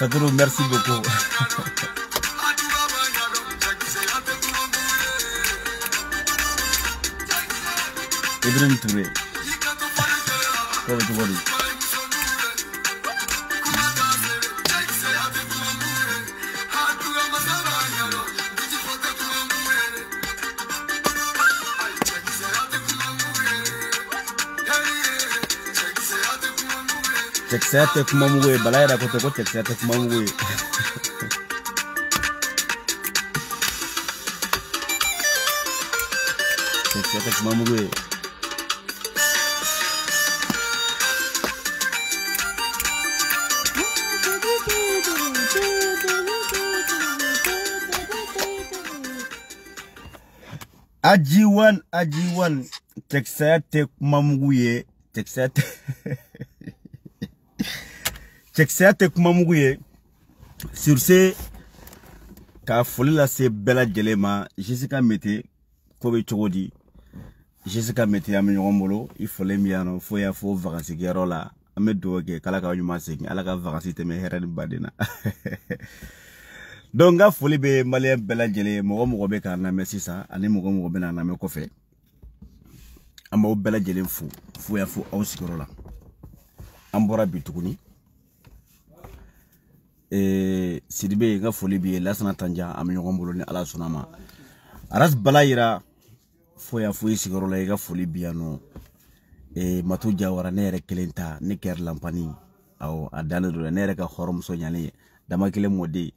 Sadhguru, merci beaucoup. Ibrahim Touré. Comment tu vas? Check kuma muwe balai da kote ko check kuma muwe check kuma muwe ajiwan check kuma muwe Check kuma muguye sur ce ka foli la se bela jelema Jessica Mete ko be chogodi Jessica Mete am nyongolo il faut les miano fo ya fo vacances gero la ame doge kala ka nyuma segi ala ka vacances te me herani badina donc ga foli be malien bela jele mo be ka na merci ça ani mo be na me ko fe amo bela jele fo ya fo au sigoro la ambora bituguni Sidibe nga foli bi lasana tanja am ñogo mbolo ni ala sunama aras balayira foya foyi sigoro la ga foli biano matu jawara ne rek kelenta ne ker lampani aw adana do ne rek xorom so ñani dama kele modi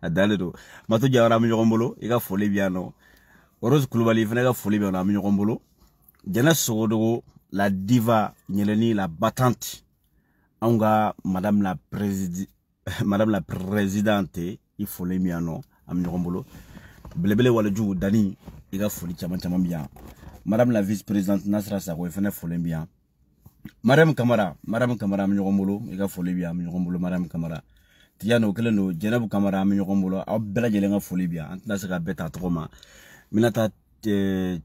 adana do matu jawara am ñogo mbolo ga foli biano Rose Koulibaly fena ga foli biano am ñogo mbolo jana sodo la diva ñeleni la battante anga madame la présidente il faut les miano am ñogombolo belebele wala ju dani iga foli chama bien madame la vice-présidente Nasra Sakho fene foli bien Madame Camara mi ɲɔgɔn bolo i ka foli bi an mi ɲɔgɔn bolo Madame Camara Tijani o kelen don Jɛnɛbu Camara an mi ɲɔgɔn bolo aw bɛɛ lajɛlen ka foli bi an tɛna se ka bɛɛ ta tɔgɔ ma mina taa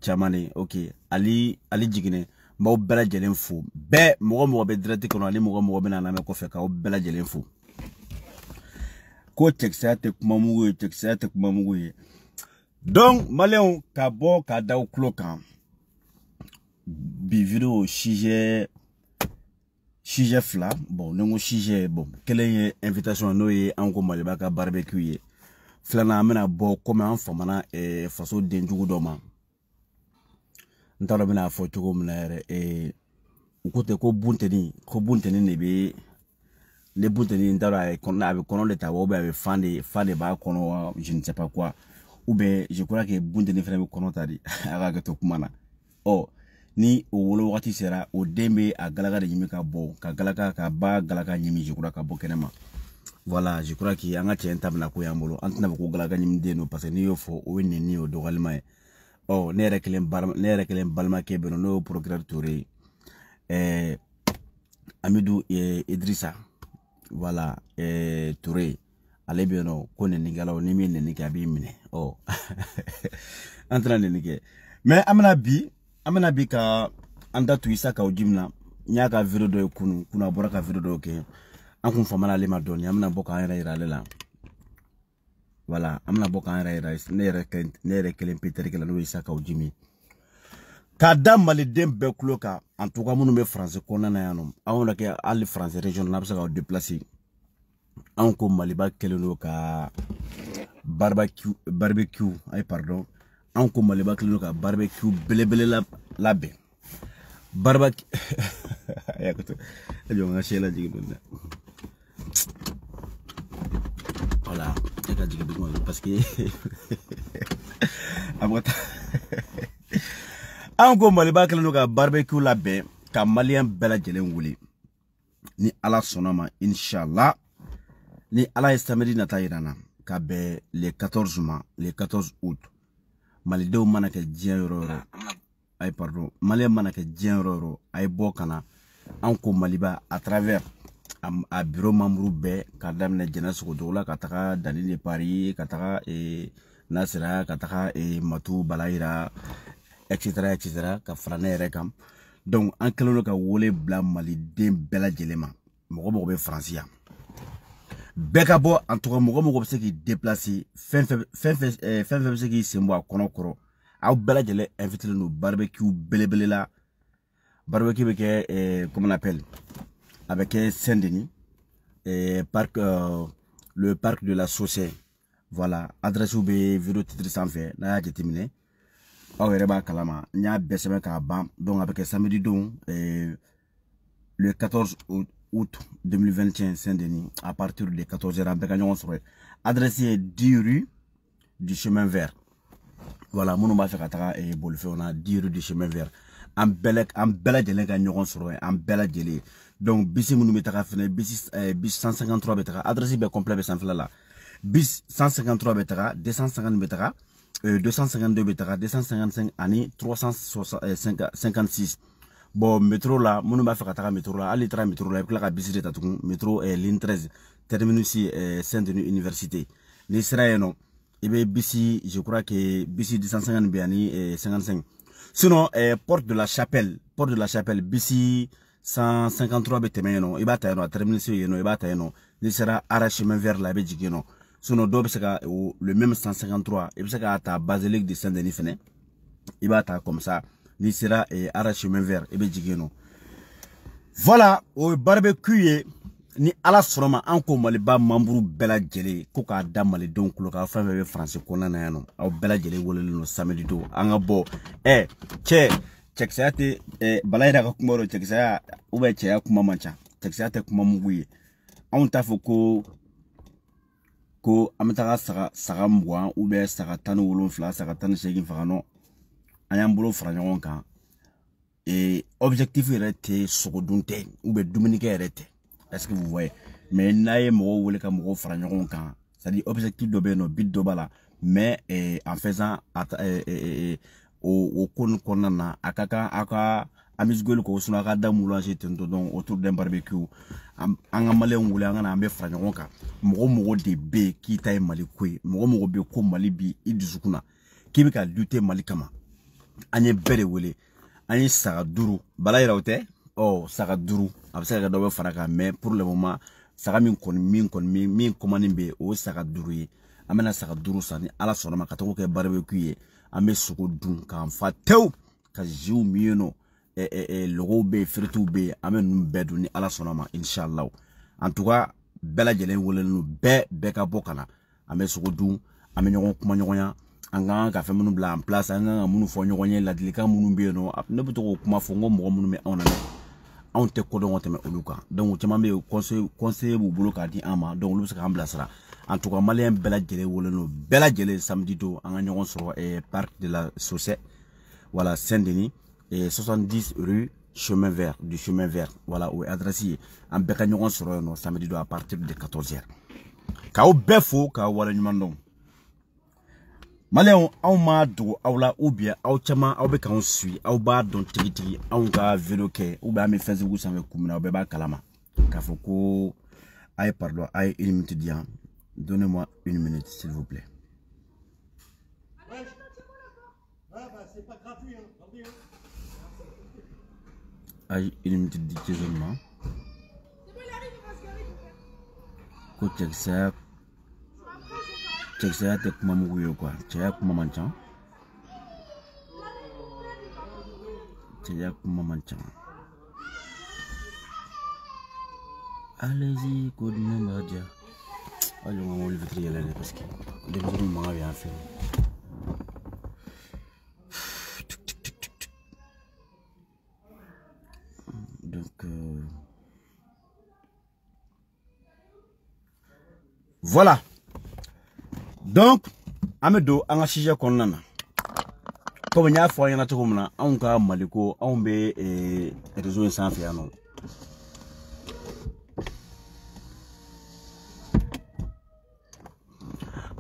camani ok ali jiginɛ m'aw bɛɛ lajɛlen fo bɛɛ mɔgɔ bɛ direct kɔnɔ ani mɔgɔ bɛ na lamɛn kɔfɛ k'aw bɛɛ lajɛlen fo ko cɛkisɛya tɛ kuma mugu ye donc maliyɛnw ka bɔ ka da u tulo kan bi video sujet fila bon ne ko sujet bon kelen ye invitation n'o ye an ko Maliba ka barbecue ye filanan an bɛna bɔ komi an famana faso denjugu dɔ ma n t'a dɔn bɛna fɔ cogo min na yɛrɛ u ko ten ko bunteni de bɛ ne bunteni n t'a dɔn a bɛ kɔnɔ de ta wa ou bien a bɛ fan de b'a kɔnɔ wa je ne sais pas quoi ou bien je crois que bunteni fana bɛ kɔnɔ ta de a ka hakɛ to kuma na ni o wolo wagati sera o den bɛ a galaka de ɲimi ka bɔ ka ba galaka ɲimi je crois ka bɔ kɛnɛma voilà je crois que an ka cɛ ta bɛna ko y'an bolo an tɛna fɔ ko galaka ɲimi den don parce que n'i y'o fɔ o ye nɛni ye o dɔgɔyalima ye ne yɛrɛ kelen balimakɛ bɛ yen n'o ye procureur Toure Amidou Idrissa voilà Toure ale bɛ yen nɔ ko nɛnikɛlaw ni min nɛni kɛ a b'i minɛ an tɛna nɛni kɛ mais an bɛna bi ka an da tu Isa Kawo Jim na n y'a ka video dɔ ye kunu a bɔra ka video dɔ kɛ an kun famana ale ma dɔɔni an bɛna bɔ k'an yɛrɛ yira ale la voilà an bɛna bɔ k'an yɛrɛ yira ne yɛrɛ kelen pe terikɛ la n'o ye Isa Kawo Jim k'a da maliden bɛɛ kulo kan en tout cas minnu bɛ France kɔnɔna na yan nɔ anw na kɛ hali France région n'a bɛ se k'aw déplacer anw ko Maliba kelen don ka barbecue ay pardon anw ko Maliba kelen don ka barbecue belebele labɛn barbecue ya ko to ajo nga shela jigi don voilà e ka jigi don parce que amata anw ko Maliba kelen don ka barbecue labɛn ka malien bɛɛ lajɛlen wele ni Ala sɔnna ma inchallah ni Ala ye samedi nata yirana ka bɛn le 14 ma le 14 août malidenw mana kɛ diɲɛ yɔrɔ yɔrɔ ay pardon malien mana kɛ diɲɛ yɔrɔ yɔrɔ ay bɔ kana an ko Maliba à travers a bureau membre bɛɛ ka daminɛ Jɛnɛ Sogodogo la ka taga Dani de Paris ka taga Nasira ka taga Matu Balayira etc ka fara ne yɛrɛ kan donc an kɛlen don ka wele bila maliden bɛɛ lajɛlen ma mɔgɔ bɛ France yan bɛɛ ka bɔ en tout cas mɔgɔ bɛ se k'i déplacer fɛn bɛ se k'i sen bɔ a kɔnɔ kɔrɔ aw bɛɛ lajɛlen invité don barbecue belebele la barbecue bɛ kɛ comment on appelle a bɛ kɛ Saint-Denis le parc de la Saussée voilà adresse bɛ vidéo titre sanfɛ n'a y'a jateminɛ aw yɛrɛ b'a kalama n y'a bɛɛ sɛbɛn k'a ban donc a bɛ kɛ samedi don le 14 août 2021 Saint-Denis à partir de 14h an bɛɛ ka ɲɔgɔn sɔrɔ adresse est 10 rue du chemin vert voilà minnu b'a fɛ ka taga bolifɛnw na 10 rue du chemin vert an bɛɛ lajɛlen ka ɲɔgɔn sɔrɔ an bɛɛ lajɛlen donc bisi minnu bɛ taga fɛnɛ bisi 153 bɛ taga adresse bɛɛ complet bɛ sanfɛla la bis 153 bɛ taga 250 bɛ taga 252 bɛ taga 255 ani 356 bon métro la minnu b'a fɛ ka taga métro la hali taara métro la i bɛ tila ka bisi de ta tugun métro ligne 13 terminus Saint-Denis université n'i sera yen nɔ i bɛ bisi je crois que bisi 250 bɛ ani 55 sinon porte de la chapelle bisi 153 bɛ tɛmɛ yen nɔ i b'a ta yen nɔ a terminus yen nɔ i b'a ta yen nɔ n'i sera arrêt chemin vert la i bɛ jigin yen nɔ sinon dɔw bɛ se ka le même 153 i bɛ se k'a ta basilique de Saint-Denis fɛnɛ i b'a ta comme ça n'i sera arrêt chemin vert i bɛ jigin yen nɔ voilà o ye barbecue ye ni Ala sɔnna ma an ko Maliba membre bɛɛ lajɛlen ko k'a da malidenw kulo kan fɛn fɛn bɛ France kɔnɔna na yan nɔ aw bɛɛ lajɛlen welelen don samedi don an ka bɔ cɛkisɛya tɛ Bala yɛrɛ ka kuma don cɛkisɛya ou bien cɛya kuma man ca cɛkisɛya tɛ kuma mugu ye anw t'a fɔ ko an bɛ taga saga 20 ou bien saga 17 saga 18 faga nɔ an y'an bolo fara ɲɔgɔn kan objectif yɛrɛ tɛ sogodun tɛ ou bien dumunikɛ yɛrɛ tɛ est-ce que vous voyez mais n'a ye mɔgɔw wele ka mɔgɔw fara ɲɔgɔn kan c'est à dire objectif dɔ bɛ yen nɔ but dɔ b'a la mais en faisant o ko nin kɔnɔna na a ka kan aw ka amisgol ko suna ka da moulanger tento donc autour d'un barbecue anga malé ngule anga na ambe fra nyonka mogo de be ki tay mali koy mogo be ko mali bi idusukuna kibi ka lutter mali kama anye bere wele anye saga duru bala yirawte oh saga duru absa ga do faraka mais pour le moment saga min commande be o saga duru yi amena saga duru sani ala sonama ka to ke barbecue ame suko dun kan fa tew ka jiw mieno logo be fritu be ame num bedu ni ala sonama inshallah en tout cas bela jelen wolenu be ka bokana ame suko dun ame nyogon kuma nyogonya anga ka fe munu bla en place anga munu fo nyogonye ladilika munu be no ne buto ko kuma fo ngo mo munu me on on te ko don te me oluka donc chama me conseil bu bulu ka di ama donc lu ska ambla sara en tout cas malien bela jele wolenu bela jele samedi do anga nyogon soro parc de la Saucé voilà Saint-Denis et 70 rue chemin vert du chemin vert voilà où adresse en beka nyogon soro no samedi do à partir de 14h ka o befo ka wala nyumandong Maléon, aw ma do awla ou bien aw chama aw be kan sui aw ba don tigi aw ga vélo ke ou ba me Facebook sa me kumina aw be ba kalama ka foko ay pardon ay une minute dian donnez-moi une minute s'il vous plaît. Ouais, c'est pas gratuit hein. Ay une minute di seulement. Ko check ça Cek saya tek mamu yo quoi. Cek mamancan. Cek mamancan. Allez-y, coup de main dia. Allez, on va le vitrier là parce que les gens m'ont rien fait. Donc voilà. Donc amedo anga shija konnana ko nya fo yana to kumna an ka maliko an be réseau sans fi anon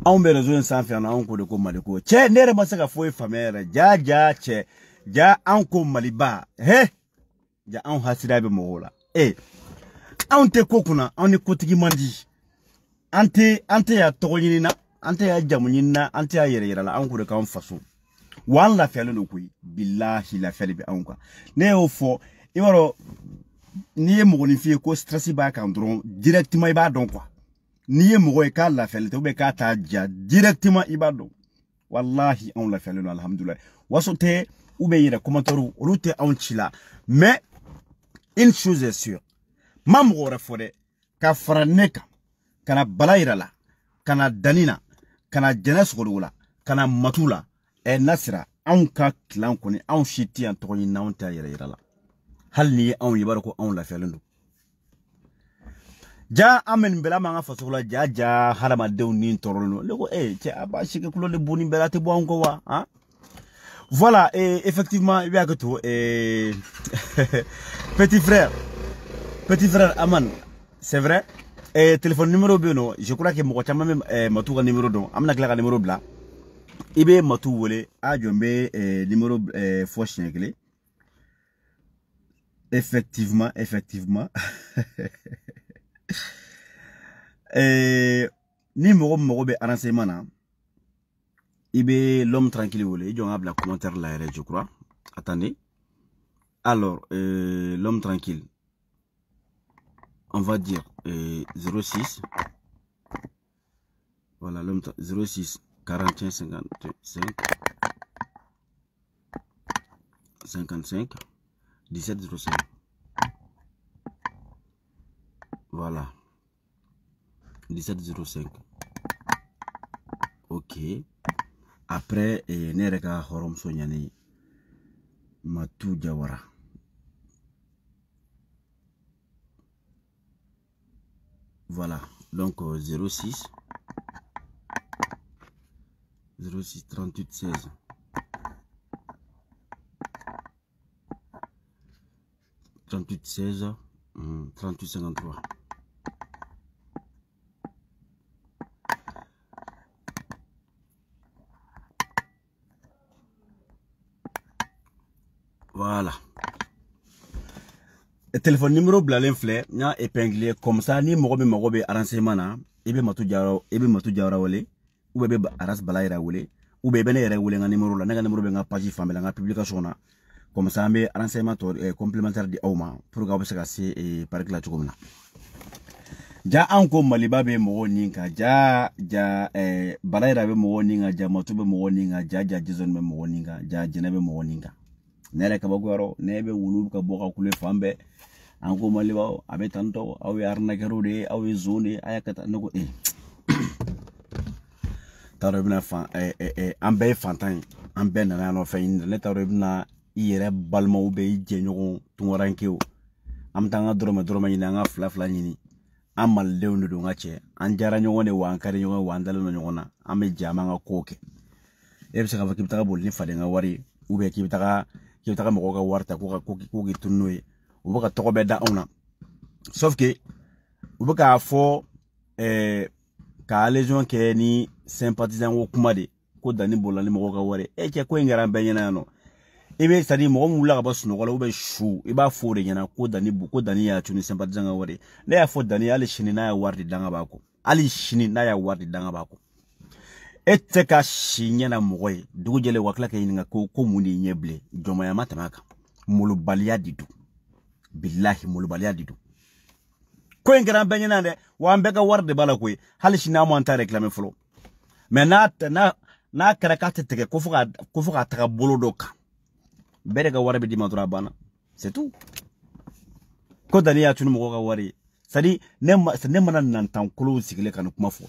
an be réseau sans fi anon ko de ko maliko che nere masaka fo famere ja che ja an ko maliba he ja an hasida be mola an te kokuna an ni kotigi mandi ante ya togonyina ante ya jamunyina ante ya yere la anku de kan faso wan la fele no kuyi billahi la fele be anka ne o fo ibaro ni e mo ni fi ko stress ba kan dron directement iba don quoi ni e mo e ka la fele to be ka ta ja directement iba don wallahi on la fele no alhamdulillah wasote ube yere commentaire olute on chila mais une chose est sûre mam go refode ka franeka kana balaira la kana danina kana jenes golula kana matula nasira an ka klan koni an shiti an togoni na on ta yira la hal ni an yibara ko an la felendo ja amen bela manga fasola ja harama dew ni torolo lego che aba shike kulo le boni bela te bo an ko wa hein voilà et effectivement il y a que tout petit frère Aman c'est vrai. Téléphone numéro beno je crois que mo chama matu ka numéro don amna kla ka numéro bla ibe matu wole a jombe numéro fo chengle effectivement ni mo be renseignement na ibe l'homme tranquille wole jo ngabla commentaire là je crois attendez alors l'homme tranquille on va dire 06 voilà l'homme 06 41 55 17 05 voilà 17 05 ok après nereka horom sonyani matu jawara voilà donc 06 38 16 38 16 38 53 voilà téléphone numéro blalen flé nya épinglé comme ça ni mogo be renseignement na ibe matu jawra wale ou be aras balayra wale ou be bene wale nga numéro la nga numéro be nga page fambe la nga publication na comme ça be renseignement complémentaire di awma pour ga se kasi e par la tukumna ja anko maliba be mogo ninka ja balayra be mogo ninga ja matu be mogo ninga ja jizon be mogo ninga ja jina be mogo ninga nere kabagoro nebe wulu ka boka kule fambe anko maliba abe tanto awe arna garude awe zone ayakata nako tarobina fa ambe fantan ambe na no fa inde le tarobina ire balma ube je nyogo tungorankeo am tanga droma nyina nga fla nyini amal lewnu do ngache anjara nyogo ne wankare nyogo wandalo no nyogo na ame jama nga koke ebse ka vakibta bol ni fade nga wari ube kibta mo ga warta ko gi tunnoy u baka to be da ona sauf que u baka fo ka légion ke ni sympathisant wo kuma de ko dani bolani mo ga wari e ke ko ngara benyana no ibe sadi mo mula ga basu no wala ube shu iba fo de nyana ko dani ya tuni sympathisant ga wari na ya fo dani ali shini na ya wardi danga bako ali shini na ya wardi danga bako ete ka shinya na mogoy dugu jele wakla ke yinga ko muni nyeble joma ya matamaka mulu baliya didu billahi mulu baliya didu ko ngara benyana de wa mbega warde bala ko hal shina mo anta réclamer folo mais na karakate tege ko fuka taka bolo doka bere ga warbe di madura bana c'est tout ko dani ya tunu mo ga wari sadi ne mana nan tan kulu sigile kan kuma fo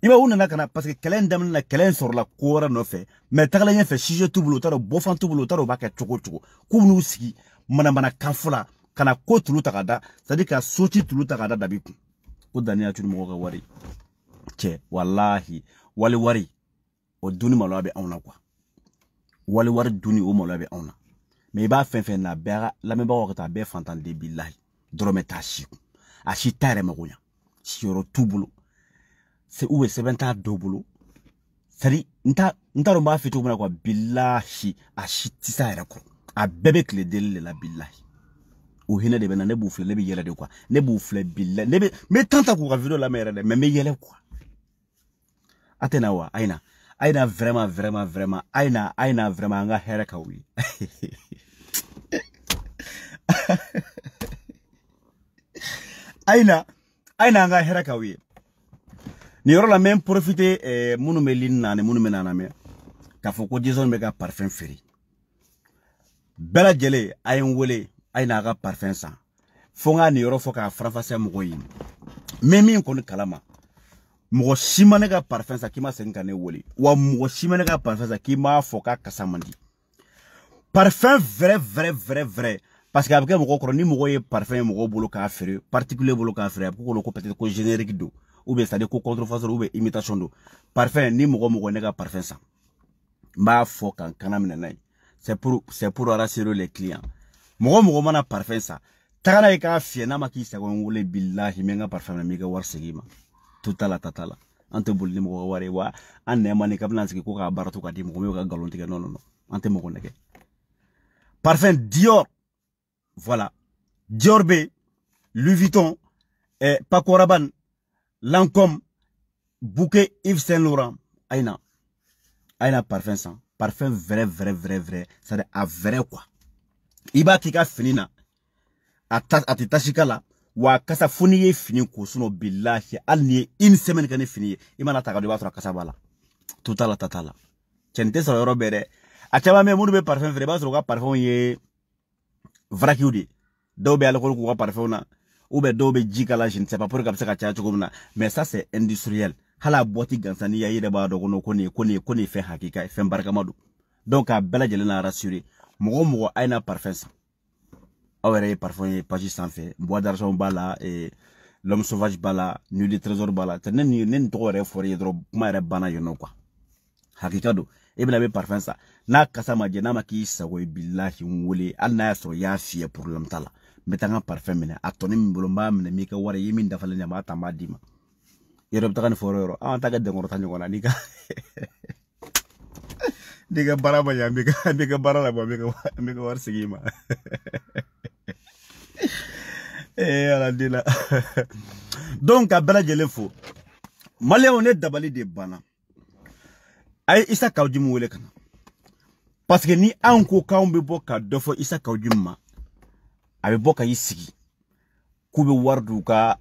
iba wuna nakana parce que kelen dam na kelen sur la kora no fe mais tagala nya fe shije tubulo taro bofan tubulo taro ba ka choko ku nu sigi mana kafula kana ko tulu takada sadi ka soti tulu takada dabiku ko dani ya tunu mo ga wari che wallahi wali o duni malabe auna kwa wali duni o malabe auna mais ba fen na bera la me ba wakata be fantan de billahi drome tashi ashi tare magonya shiro tubulo c'est où c'est benta dobulu sari nta romba fitu muna kwa billahi ashi sa era ko a bebe kle dele la billahi o hina de bena ne bufle le bi yele de quoi ne bufle billahi ne be me tanta ko video la mere de me yele quoi atena wa aina vraiment aina vraiment nga here ka wi aina nga here ka wi ni yoro la même profiter munu melina ne munu menana me ka foko dison me ka parfum feri bela jele ayin wole aina ga parfum sa fonga ni yoro foka franfasa mo yi memi ko ni kalama mo shimane ga parfum sa kima senga ne wole wa mo shimane ga parfum sa kima foka kasamandi parfum vrai parce que avec mo ko ni mo ye parfum mo bolo ka feri particulier bolo ka feri ko peut-être ko générique do ou bien ça de contrefaçon ou bien imitation do parfum ni mogo nega parfum ça mba fo kan kanam nanay c'est pour rassurer les clients mogo mana parfum ça tagana ka fie na maki sa ngole billahi menga parfum na miga war segima tutala tatala ante bulli mogo ware wa anne mani kablan siki ko ka baratu ka di mogo ka galon tige non ante mogo nege parfum Dior voilà Dior B Louis Vuitton Paco Rabanne Lancôme, bouquet Yves Saint Laurent, aina parfum ça, parfum vrai, ça de vrai quoi. Iba kika finina, atitashika la, wa kasa funiye fini ko suno billahi, alni une semaine kane fini, ima na tagado batra kasa bala, tutala tatala. Chente sa yoro bere, achaba me munu be parfum vrai, ba so parfum ye vrakiudi, do be alcool ko parfum na. Ou bien dobe jikala je ne sais pas pour comme ça mais ça c'est industriel hala boîte gansani ya yede ba do koni fait hakika fait barkamadu donc a bela jele na rassurer mogo aina parfum ça awere parfum pas juste en fait bois d'argent bala et l'homme sauvage bala nuit de trésor bala tenen ni nen to re foré dro ma re bana yono quoi hakika do e bela be parfum ça na kasama je na maki sa we billahi wole alna ya so ya fie pour l'amtala metanga parfum mena atoni mbulomba mena mika wara yimi ndafale nyama tamba dima yero btaka fororo taga de ngorta nyona nika diga baraba ya mika bara la mika war sigima ala dila. Donc a bela jele fo. Malé on est dabali de bana. Ay Issa Kaoudjim wele kana. Parce que ni anko ka on be boka dofo Issa Kaoudjim ma. Abe boka yisigi. Kube wardu ka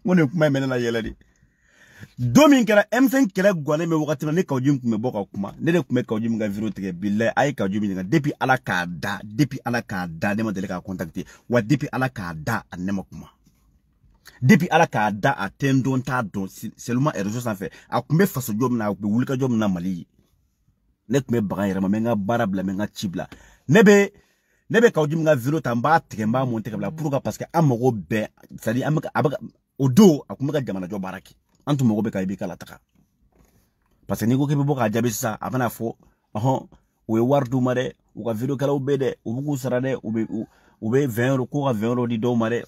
ngone kuma menena yeladi. Domin kera M5 kera gwale me wakati na ne Kaoudjim kume boka kuma. Ne de kume Kaoudjim nga viro tege billahi ay Kaoudjim nga depuis ala ka da ne ma dele ka contacter wa depuis ala ka da anema kuma. Depuis ala ka da atendon ta don seulement réseau sans fait a kumbe faso jom na be wulika jom na Mali ne kumbe baga yere ma menga barabla menga chibla nebe Kaoudjim nga viro tamba tekemba monte kabla pourquoi parce que amogo be c'est à dire abaga odo akumbe ka jamana jo baraki antu mogo be ka ibi kala taka parce que ni go ke boka jabe sa afana fo we wardu mare u ka viro kala ubede ubuku sarade ube 20 € ko ka 20 € di do mare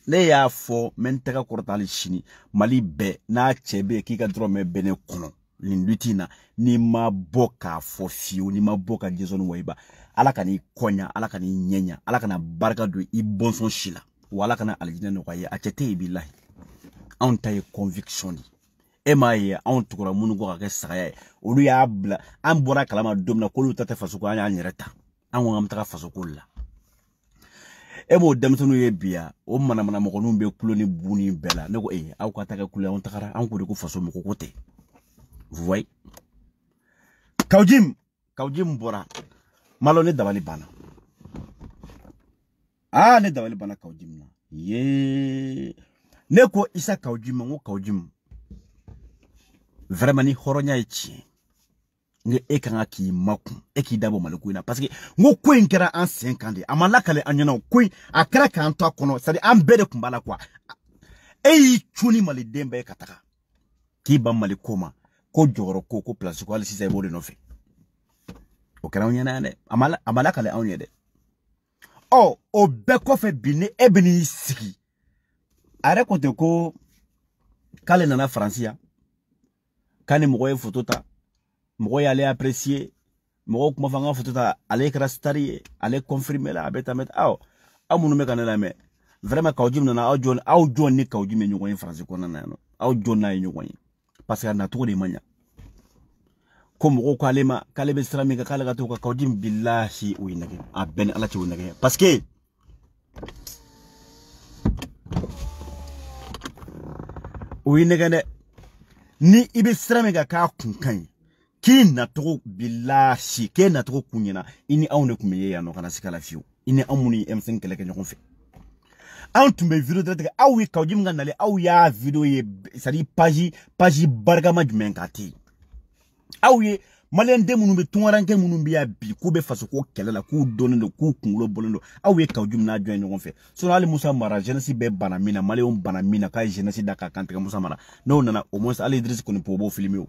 ne y'a fo menteka kortali chini Mali be na chebe ki ka drome bene kono lindutina ni maboka fo fiu ni maboka jison waiba ala kani konya ala kani nyenya ala kana barka do i bonson shila wala kana aljina no kwaye achete billahi on taye conviction ni emaye on tukura munu go ka sagaya olu ya bla an bora kalama domna ko lu tata fasuko anya nyereta an wa amtaka fasuko la ebo demtunu ye biya o mana mo ko numbe kuloni buni bela ne ko aw ka taka kula on takara an ko de ko faso mo ko kote vous voyez Kaoudjim bora malo ne dabali bana ne dabali bana Kaoudjim na ye ne ko Issa Kaoudjim ngo Kaoudjim vraiment ni horonya echi nge ekanga ki maku eki dabo malikuina parce que ngo kwen kera en 5 ans amala kale anyana kwen akara kan to akono c'est à dire ambede kumbala kwa chuni mali dembe kataka ki ba mali koma ko joro ko place ko ali sisa bode no fe o kera onyana ne amala kale onyede o be ko fe bine ebini siki are kote ko kale nana francia kane mo ko photo ta mo y aller apprécier mo ko fanga photo ta aller krastari aller confirmer la beta met amunu me kanela me vraiment Kaoudjim na aw John ni Kaoudjim ni ko français ko na no aw John na ni ko parce que na to de manya comme ko kalema kalebe stramika kala ga to Kaoudjim billahi winake ben ala ci winake parce que winake ne ni ibe stramika ka kunkan ki na to billahi ke na to kunyina ini awne kumeye ya no kana sikala fiu ini amuni M5 kele kenyo konfe an tumbe video direct awi Kaoudjim nga nale aw ya video ye sadi page bargama jumenkati awi malen de munu be tunwaranke munu biya bi ku be faso ko kelela ku donendo ku kungulo bolendo awi Kaoudjim na join no konfe so ali Musa Mara jeunesse be banamina malen banamina ka jeunesse da ka kante Musa Mara no nana au moins Ali Idriss ko ni pobo filmer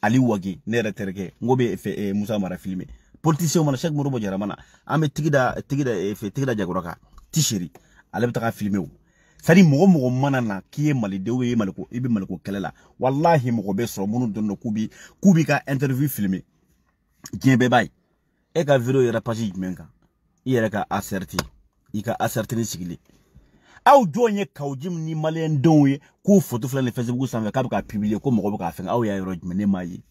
Ali wagi ne reterke ngobe fe Musa Mara filmer politicien mana chaque morobo jaramana ame tigida jagoroka tishiri ale betaka filmer sari mogo manana kiye malide we malko ibi malko kelela wallahi mogo be so munu donno kubi ka interview filmer jembe bay e ka video yera page menka yera ka asserti ika asserti ni sigili aw jonye Kaoudjim ni malen donwe ku photo flan le Facebook sanve ka publier ko mogo ka fenga aw ya yoro jmene mayi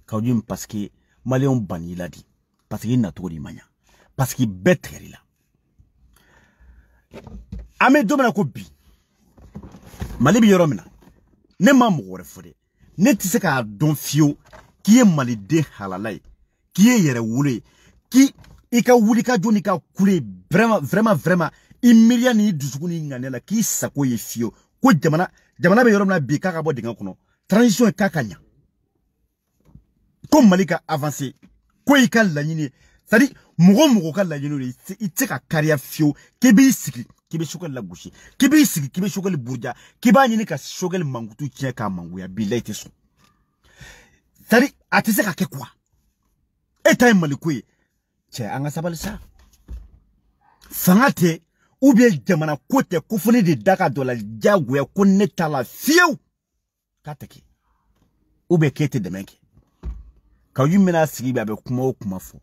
Kaoudjim parce que malen bani ladi parce que na to di manya parce que betreri la ame domina ko bi Mali bi yoro mina ne ma mo wore fode ne ti se ka don fio ki e Mali de halalai ki e yere wule ki ika wuli ka joni ka kule vraiment immiria ni dusukuni nganela ki sako ye fio ko jamana be yoro mina bi ka bo dinga kuno transition ka kanya ko Mali ka avancer ko ika lanyini sadi mogo ka lanyini ite ka carrière fio ke bi siki kibe shokal la gushi kibe sigi kibe shokal burja kiba nyini ka shokal mangutu tiye ka manguya billahi teso sari atise ka ke kwa etay malikwe che anga sabal sa fangate ubie jamana kote kufuni de daka dola jaguya koneta la fiu kateke ube kete demenke Kaoudjim mena sigi be kuma fo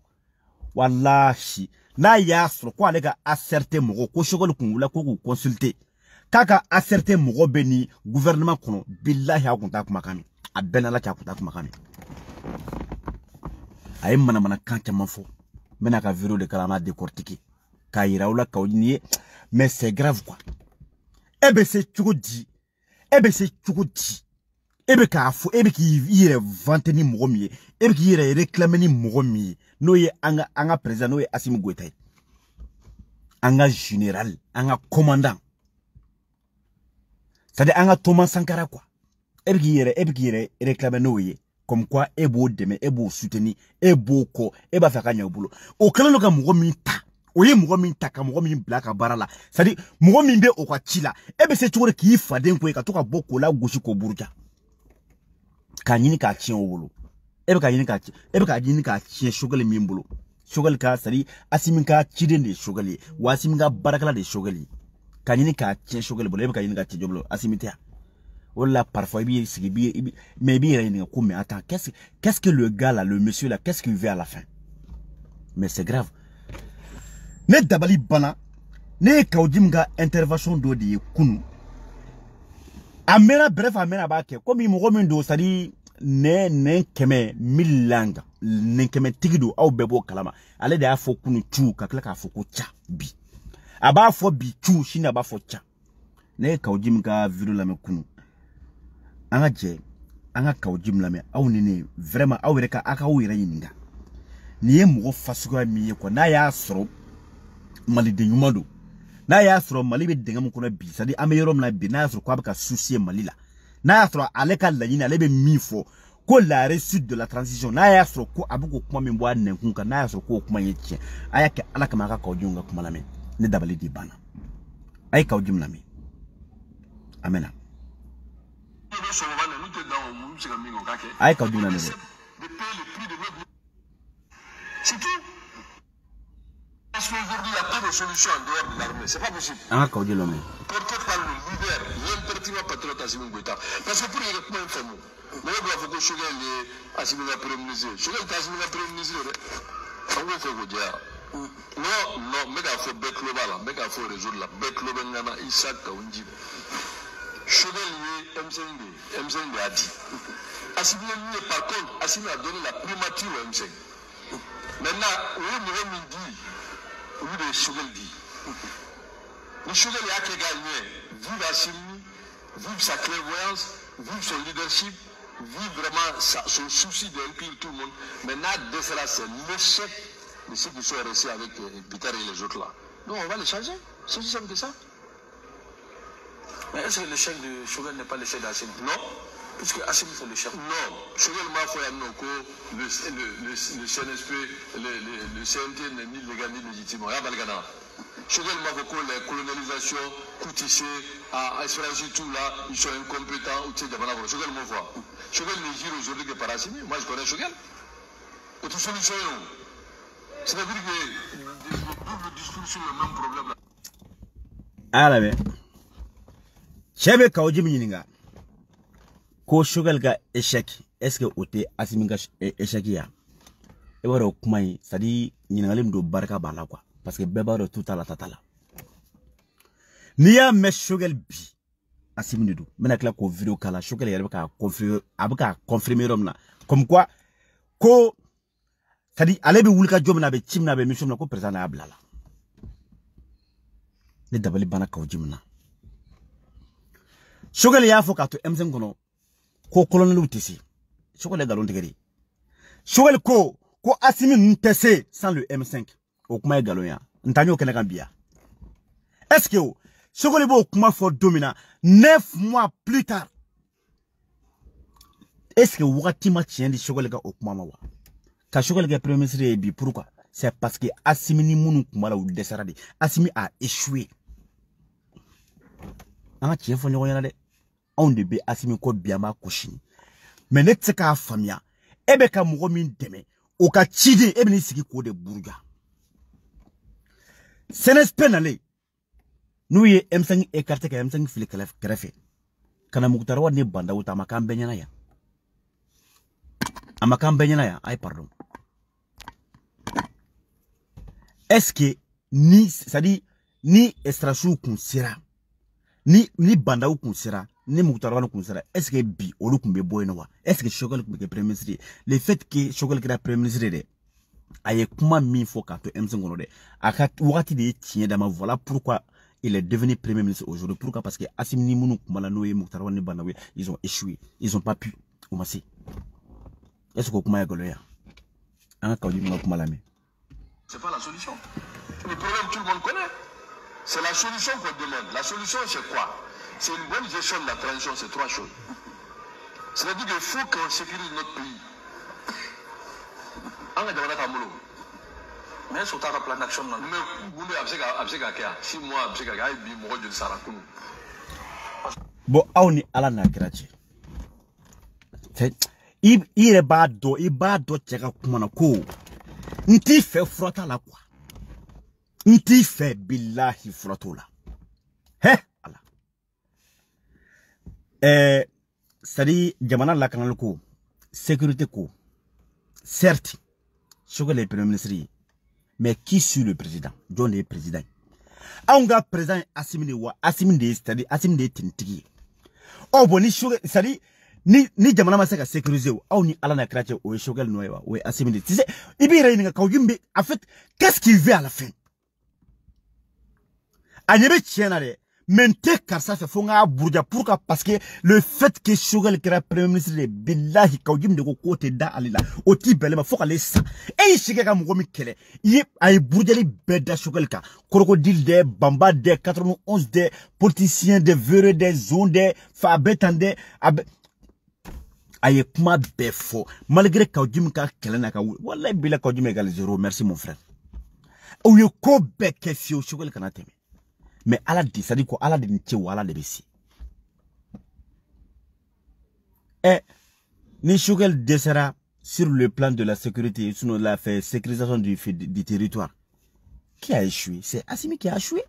wallahi n'a y'a sɔrɔ ko ale ka ACRT mɔgɔ ko Choguel kun wula ko k'u consulter k'a ka ACRT mɔgɔ bɛ ni gouvernement kɔnɔ billahi a kun t'a kumakan mɛn a bɛɛ n'Ala cɛ a kun t'a kumakan mɛn a ye manamanakan caman fɔ n bɛna ka vidéo de kala an b'a décortiquer k'a yira aw la k'aw nin ye mais c'est grave quoi e bɛ se cogo di e bɛ se cogo di e bɛ k'a fɔ e bɛ k'i yɛrɛ vanter ni mɔgɔ min ye e bɛ k'i yɛrɛ réclamer ni mɔgɔ min ye n'o ye an ka président n'o ye Assimi Goïta ye an ka général an ka commandant c'est-à-dire an ka Thomas Sankara quoi e bɛ k'i yɛrɛ réclamer n'o ye comme quoi e b'o dɛmɛ e b'o soutenir e b'o kɔ e b'a fɛ ka ɲɛ o bolo o kɛlen don ka mɔgɔ min ta o ye mɔgɔ min ta ka mɔgɔ min bila ka baara la c'est-à-dire mɔgɔ min bɛ o ka ci la e bɛ se cogo di k'i faden ko ye ka to ka bɔ k'o la gosi k'o buruja k'a ɲini k'a tiɲɛ o bolo e bɛ ka ɲini k'a tiɲɛ Choguel min bolo Choguel ka c'est-à-dire Assimi ka ciden de ye Choguel ye wa Assimi ka baarakɛla de ye Choguel ye k'a ɲini k'a tiɲɛ Choguel bolo e bɛ ka ɲini k'a tiɲɛ bolo Assimi tɛ o la parfois mais il b'i yɛrɛ ɲininka ko mais attends qu'est-ce que le gars là le monsieur là qu'est-ce qu'il veut à la fin mais c'est grave ne dabali bana ne ye Kawjim ka intervention dɔ de ye kunu a mɛnna bref a mɛnna a b'a kɛ komi mɔgɔ min don c'est-à-dire ne kɛmɛ 1000 langa ne kɛmɛ tigi don aw bɛɛ b'o kalama ale de y'a fɔ kunu cu ka tila k'a fɔ ko ca bi a b'a fɔ bi cu sini a b'a fɔ ca ne ye Kawjim ka vidéo lamɛn kunu an ka jɛ an ka Kawjim lamɛn aw ni ne vraiment aw yɛrɛ ka aw yɛrɛ ɲininka nin ye mɔgɔ fasuguya min ye quoi n'a y'a sɔrɔ maliden ɲuman don n'a y'a sɔrɔ Mali bɛ dingɛ min kɔnɔ bi c'est-à-dire an bɛ yɔrɔ min na bi n'a y'a sɔrɔ k'a bɛ ka soucier Mali la n'a y'a sɔrɔ ale ka laɲini ale bɛ min fɔ ko la réussite de la transition n'a y'a sɔrɔ ko a bɛ k'o kuma min bɔ a nɛnkun kan n'a y'a sɔrɔ k'o kuma ye tiɲɛ a y'a kɛ Ala kama a ka Kawjim ka kuma lamɛn ne dabali de banna a ye Kawjim lamɛn a mɛnna a ye Kawjim lamɛn dɛ. Parce qu'aujourd'hui, il n'y a pas de solution en dehors de l'armée. C'est pas possible. Porté par le leader, l'impertinent patriote Assimi Goïta. Parce que pour les comment faire nous, nous devons faire que Choguel est Assimi le Premier ministre. Choguel est Assimi le Premier ministre. On va faire que dire. Non, mais il faut bec global, mais il faut résoudre la bec global. Isaac Kaoundji. Choguel est M5 a dit. Assimi par contre, Assimi a donné la primature au M5. Maintenant, on dit. Oui, de Choguel dit. Le Choguel a gagné. Vive Assimi, vive sa clairvoyance, vive son leadership, vive vraiment son souci d'inclure tout le monde. Maintenant, de cela, c'est l'échec de ceux qui sont restés avec Peter et les autres là. Donc, on va les changer. C'est aussi simple que ça. Mais est-ce que l'échec de Choguel n'est pas l'échec d'Assimi? Non. Puisque Assimi c'est le chef. Non, Choguel m'a fait un nom que le CNSP, le CNT n'est ni légal ni légitime. Il y a Balgana. Choguel m'a fait que la colonisation, Koutissé, à Espérance tout là, ils sont incompétents. Choguel m'a fait. Choguel n'est gire aujourd'hui que par Assimi. Moi je connais Choguel. Et tout solution, c'est-à-dire que le discours sur le même problème là. Ah là, mais. Chebe Kawjim Yininga. Ko Choguel ga échec est-ce que o tɛ Assimi ka échec ya e b'a dɔn kuma in c'est à dire ɲininkali min don barika b'a la quoi parce que bɛɛ b'a dɔn tout à la tata la n'i y'a mɛn Choguel bi Assimi de don n bɛna tila k'o vidéo k'a la Choguel yɛrɛ bɛ k'a confirmer a bɛ k'a confirmer yɔrɔ min na comme quoi ko c'est à dire ale bɛ wuli ka jɔ min na a bɛ ci min na a bɛ mission min na ko président y'a bila la ne dabali banna Kawjim na Choguel y'a fɔ k'a to M5 kɔnɔ ko colonel tɛ se Choguel ye galon tigɛ de Choguel ko Assimi ninnu tɛ se sans le M5 o kuma ye galon ya n ta ɲ'o kɛnɛ kan bi ya est-ce que Choguel b'o kuma fɔ don min na 9 mois plus tard est-ce que wagati ma tiɲɛ di Choguel ka o kuma ma wa ka Choguel kɛ premier ministre ye bi pourquoi c'est parce que Assimi ni minnu kuma la u dɛsɛra de Assimi a échoué an ka tiɲɛ fɔ ɲɔgɔn ɲɛna dɛ anw de bɛ Assimi ko bi an b'a gosi mais ne tɛ se k'a faamuya e bɛ ka mɔgɔ min dɛmɛ o ka ciden e bɛ n'i sigi k'o de buruja CNSP nalen n'u ye M5 écarté ka M5 fili kɛrɛfɛ ka na Mukutari Wade ni Bandaw ta a ma k'an bɛɛ ɲɛna yan a ma k'an bɛɛ ɲɛna yan ayi pardon est-ce que ni c'est-à-dire ni extraction kun sera ni bandaw kun sera ni muktarwan kun sera est-ce que bi olu kun be boyno wa est-ce que Choguel kun be premier ministre le fait que Choguel kira premier ministre de aye kuma min fo ka to MC ngono de aka wakati de tien dama voilà pourquoi il est devenu premier ministre aujourd'hui. Pourquoi? Parce que Assimi ni munu kumala noye muktarwan ni bandawe ils ont échoué, ils ont pas pu oumasser. Est-ce que kuma ya goloya an ka wadi kumala me c'est pas la solution. Le problème tout le monde connaît. C'est la solution qu'on demande. La solution, c'est quoi? C'est une bonne gestion de la transition, c'est 3 choses. C'est-à-dire qu'il faut qu'on sécurise notre pays. Mais c'est un plan d'action. Mais vous avez 6 mois, bon, on est à la nagrache. Il est bado, il bado, tchèque, kumanako. N'ti fait frotta la quoi? N'ti fait billahi frotola. Hé, Allah. C'est-à-dire, Jamana la canal ko, sécurité ko. Certes, Choguel est premier ministre, mais qui suit le président? John est président. Aunga président Assimi wa Assimi de, c'est-à-dire Assimi de Tintigi. Oh bon, ni Choguel, c'est-à-dire, ni Jamana ma seka sécuriser ou ni ala na krache ou Choguel noyewa ou Assimi de. Tu sais, ibi reininga kaujumbe, en fait, qu'est-ce qu'il veut à la fin? Anyebe tienare, mente karsa fait fonga bourja pourquoi? Parce que le fait que Choguel kira premier ministre de billahi kaujum de côté da alila oti belema faut aller ça et chike ka mugomi kele yi ay bourjali beda Choguel ka crocodile de bamba de 91 de politiciens de vere de zone de fabetande ay kuma befo malgré kaujum ka kele na ka wallahi bila kaujum égal 0 merci mon frère ou yo ko be ke fio Choguel kana teme. Mais Allah dit, ça dit quoi? Allah dit que Allah de bessi. Et ni Choguel décera sur le plan de la sécurité, sur la sécurisation du territoire. Qui a échoué? C'est Assimi qui a échoué.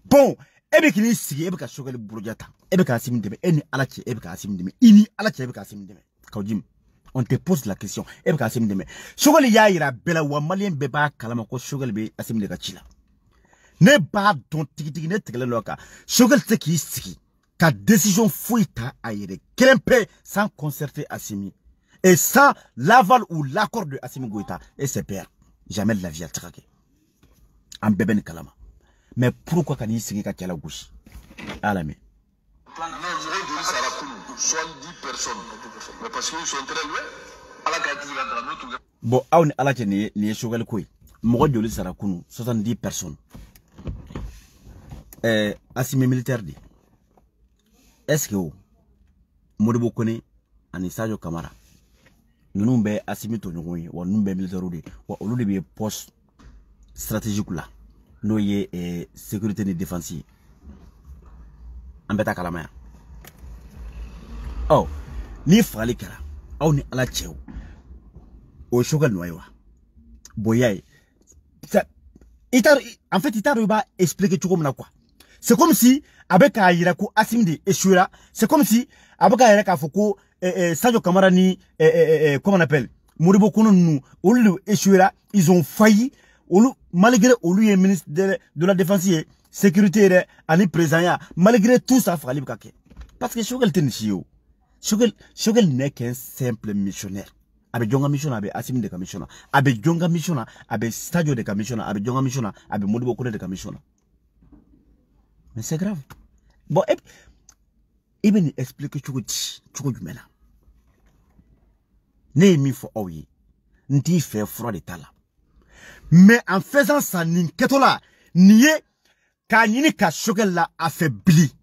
Bon, ebe kini sigi ebe ka Choguel burujata. Ebe ka Assimi deme. Eni alachi ebe ka Assimi deme. Ini alachi ebe ka Assimi deme. Kaujim, on te pose la question. Ebe ka Assimi deme. Choguel ya ira bela wa malien beba kalama ko Choguel be Assimi de ka chila. Ne ba don tiki ne tegele loka Choguel te ki siki ka décision fouita aïre kelempe sans concerter Assimi et sans l'aval ou l'accord de Assimi Goïta et ses pères jamais de la vie à traquer en bébé ni kalama mais pourquoi kan yi siki ka kala gauche à la main 70 personnes mais parce qu'ils sont très loin à la carte de notre bon awn ala te ni Choguel koy mo joli sara kunu 70 personnes. Assimi militaire di est-ce que Modibo Kone ani Sadio Camara nous be Assimi to ñoy wa nous be militaire di wa olu de be poste stratégique là no ye sécurité et défense ambeta kalama oh ni fali kala aw ni ala chew o Choguel noywa boyay en fait, il va expliquer tout comme quoi. C'est comme si, avec Aïrako Assimi de échouera, c'est comme si, avec Aïraka Foko, Sadio Camara ni, comment on appelle, Modibo Kone nous, au lieu échouera, ils ont failli, malgré, au lieu ministre de la défense et sécurité, ani président, malgré tout ça, fallait kake. Parce que Choguel Tenishio, Choguel n'est qu'un simple missionnaire. Abe jonga mission abe Assimi de commissioner abe jonga mission abe Sadio de commissioner abe jonga mission abe Modibo Kone de commissioner mais c'est grave bon et ben explique chuko jumela ne mi fo oyi nti fait froid de tala mais en faisant ça ninketola nié ka nyini ka Choguel la affaibli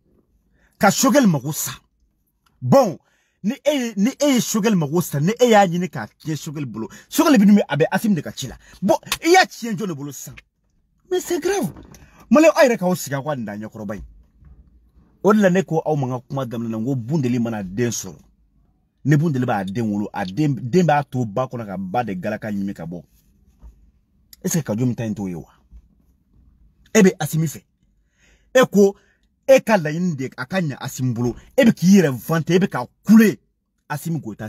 ka Choguel magosa bon ni Choguel magosta ni ya nyini ka tie Choguel bolo Choguel bi numi abe Assimi de ka chila bon ya tie njo le bolo sang mais c'est grave male ayre ka osiga kwa ndanya korobay odla ne ko aw manga kuma gamna ngo bundeli mana denso ne bundeli ba den wolo a den ba to ba ko na ka ba de galaka nyimi ka bo est-ce que ka jomi tan to yewa ebe Assimi fe eko kala inde akanya Assimi bolo ebe ki yere vante ebe ka couler Assimi Goïta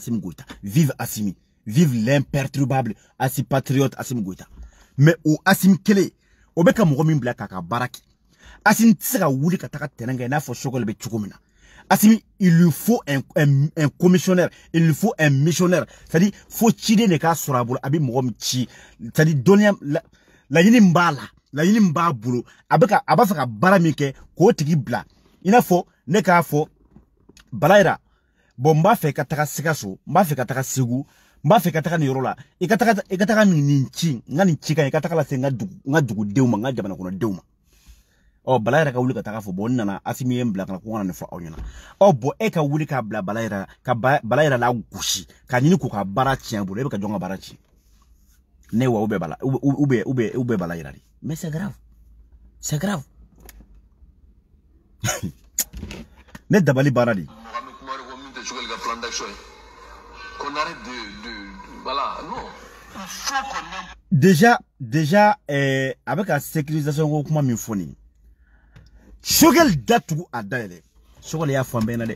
vive Assimi vive l'imperturbable patriote Assimi Goïta mais o Assimi kele o be ka mogo min bla ka baraki Assimi tsira wuli ka taka tenanga na fo Choguel be chukumina Assimi il lui faut un commissionnaire il lui faut un missionnaire c'est-à-dire faut chide ne ka sorabul abi mogo mi chi c'est-à-dire donia la yini mbala la yini mba bulu abaka abafa ka bara mi ke ko tigi bla ina fo ne ka fo Balayira bon mba fe ka taka Sikaso mba fe ka taka Segu mba fe ka taka ni yorola e ka taka ni nchi ngani chika e ka taka la senga dugu deuma nga jamana kono deuma o Balayira ka wuli ka taka fo bon nana Assimi mbla kana ko ngana fo awnyana o bo e ka wuli ka bla Balayira la gushi ka nyini ko ka bara chiambu e ka jonga bara chi ne wa ube Balayira mais c'est grave ne dabali baradi voilà non déjà avec la sécurisation ko kuma min foni Choguel datu adaile Choguel ya fambena de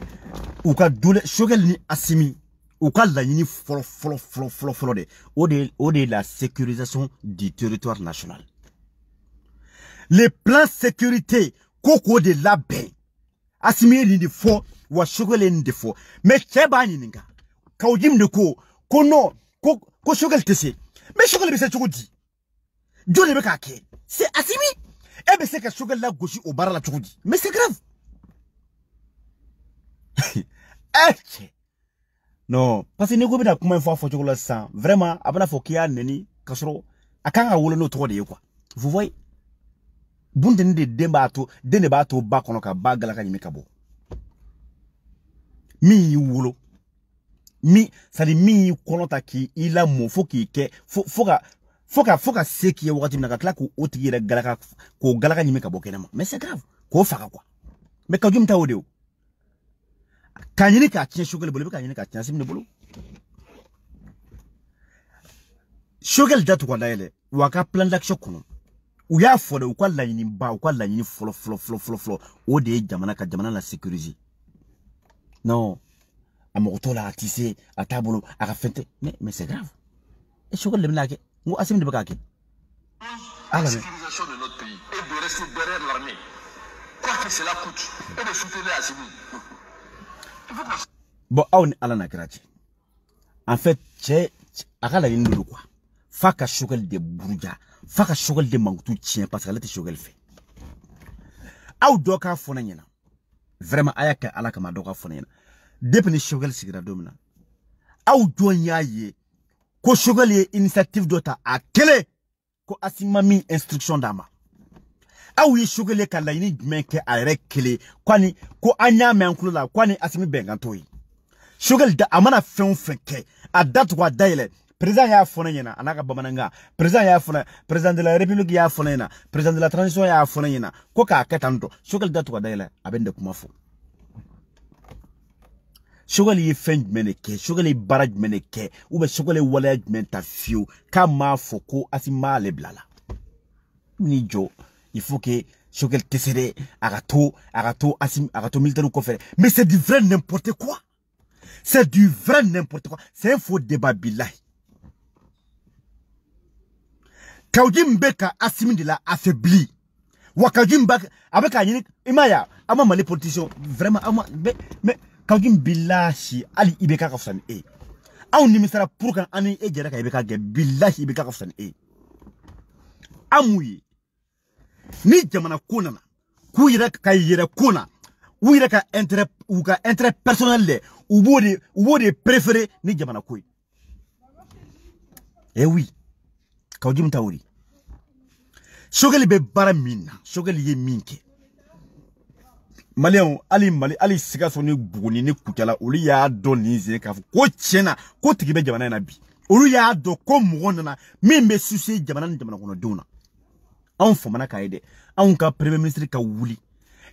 u ka dole Choguel ni Assimi u ka la yini folo de o de la sécurisation du territoire national les plans sécurité koko de la baie Assimi ni de fo wa Choguel ni de fo mais cheba ni ninga kawjim de ko no ko Choguel tese mais Choguel be se chogodi jole be ka ke c'est Assimi et be se ka Choguel la gauche au bara la chogodi mais c'est grave non parce que ne go be da kuma fo Choguel ça vraiment abana fo kiya neni kasoro akanga wolo no to de quoi vous voyez bunde ni de dene ba to ba kono ka ba gala ka nyimi kabo mi wolo mi sadi mi kono ta ki ila mo fo ki ke fo ka se ki wakati na ka kla ko otigi re gala ka nyimi kabo kenema mais c'est grave ko faka quoi mais ka jum ta odeo ka nyini ka tien Choguel bolo ka nyini ka tien Assimi ne bolo Choguel datu kwa daele waka plan d'action kono ou ya fode ou kwa la yini ba ou kwa la yini flo o de jamana ka jamana la sécuriser non amoto la tissé à tabolo à fente mais c'est grave et Choguel le blake ou Assimi de bakake la sécurisation de notre pays et de rester derrière l'armée quoi que cela coûte et de soutenir Assimi bon on ala na grati en fait c'est akala yini de quoi faka Choguel de buruja faka Choguel de mangutu tien parce que elle était Choguel fait aw doka fona nyina vraiment ayaka alaka ma doka fona nyina depuis ni Choguel sigira domina aw donya ye ko Choguel ye initiative dota a kele ko Assimi mi instruction dama aw ye Choguel ka la yini menke a rekele kwani ko anya me ankulu la kwani Assimi bengantoyi Choguel da amana fenke a date wa daile président ya fona nyina anaka bamananga président ya fona président de la république ya fona nyina président de la transition ya fona nyina ko ka ketanto Choguel datu kwa daila abende kumafo Choguel yi fen meneke Choguel yi baraj meneke ube Choguel yi wala menta fiu kama foko Assimi le blala ni jo il faut que Choguel tesere agato Assimi agato militaire ko faire mais c'est du vrai n'importe quoi c'est du vrai n'importe quoi c'est un faux débat billahi Kawjim beka Assimi de la affaibli. Wakajim baka abeka yini imaya ama mali politicien vraiment ama mais Kawjim billahi ali ibeka kafsan e. Aw ni misara pour kan ani e jera ka ibeka ge billahi ibeka kafsan e. Amuyi ni jamana kona ku yira ka yira kona u yira ka intérêt personnel le u bode préféré ni jamana koy. Eh oui Kawjim tawri Choguel be bara minna Choguel ye minke Malian ali Sikaso ni buguni ni kutala uli ya do ni ze ka ko tiena ko tigibe jamana na bi uli ya do ko mugonda na mimbe susi jamana kono dona an fomana kaide an ka premier ministre ka wuli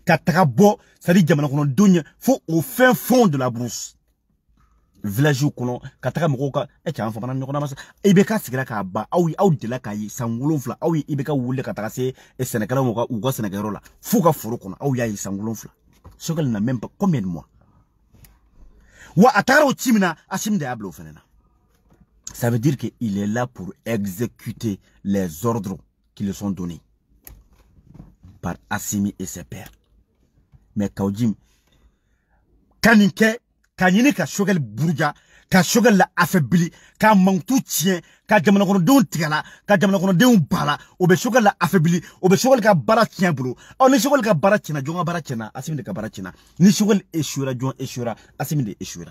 ka takabo sari jamana kono donya fo au fin fond de la brousse village kono kataka mokoka e cha fomana nyokona masa ibeka sigira ka ba aw de la kayi sangulonfla aw ibeka wule kataka se e Sénégal moka ou go Sénégal rola fuka foro kono aw yayi sangulonfla Choguel n'a même pas combien de mois wa atara o chimina Assimi de ablo fenena Ça veut dire qu'il est là pour exécuter les ordres qui lui sont donnés par Assimi et ses pères. Mais Kaoudim, Kaninke, Kanine ka Shogel Bourja, ka Shogel la affaibli, ka Mantou tien, ka Jamanakono Don Tigala, ka Jamanakono Don Bala, Obe Shogel la affaibli, Obe Shogel ka Baratien Boulou, on est Shogel ka Baratina, Jonga Baratina, Assimi de Kabaratina, ni Shogel échouera, Jon échouera, Assimi de échouera.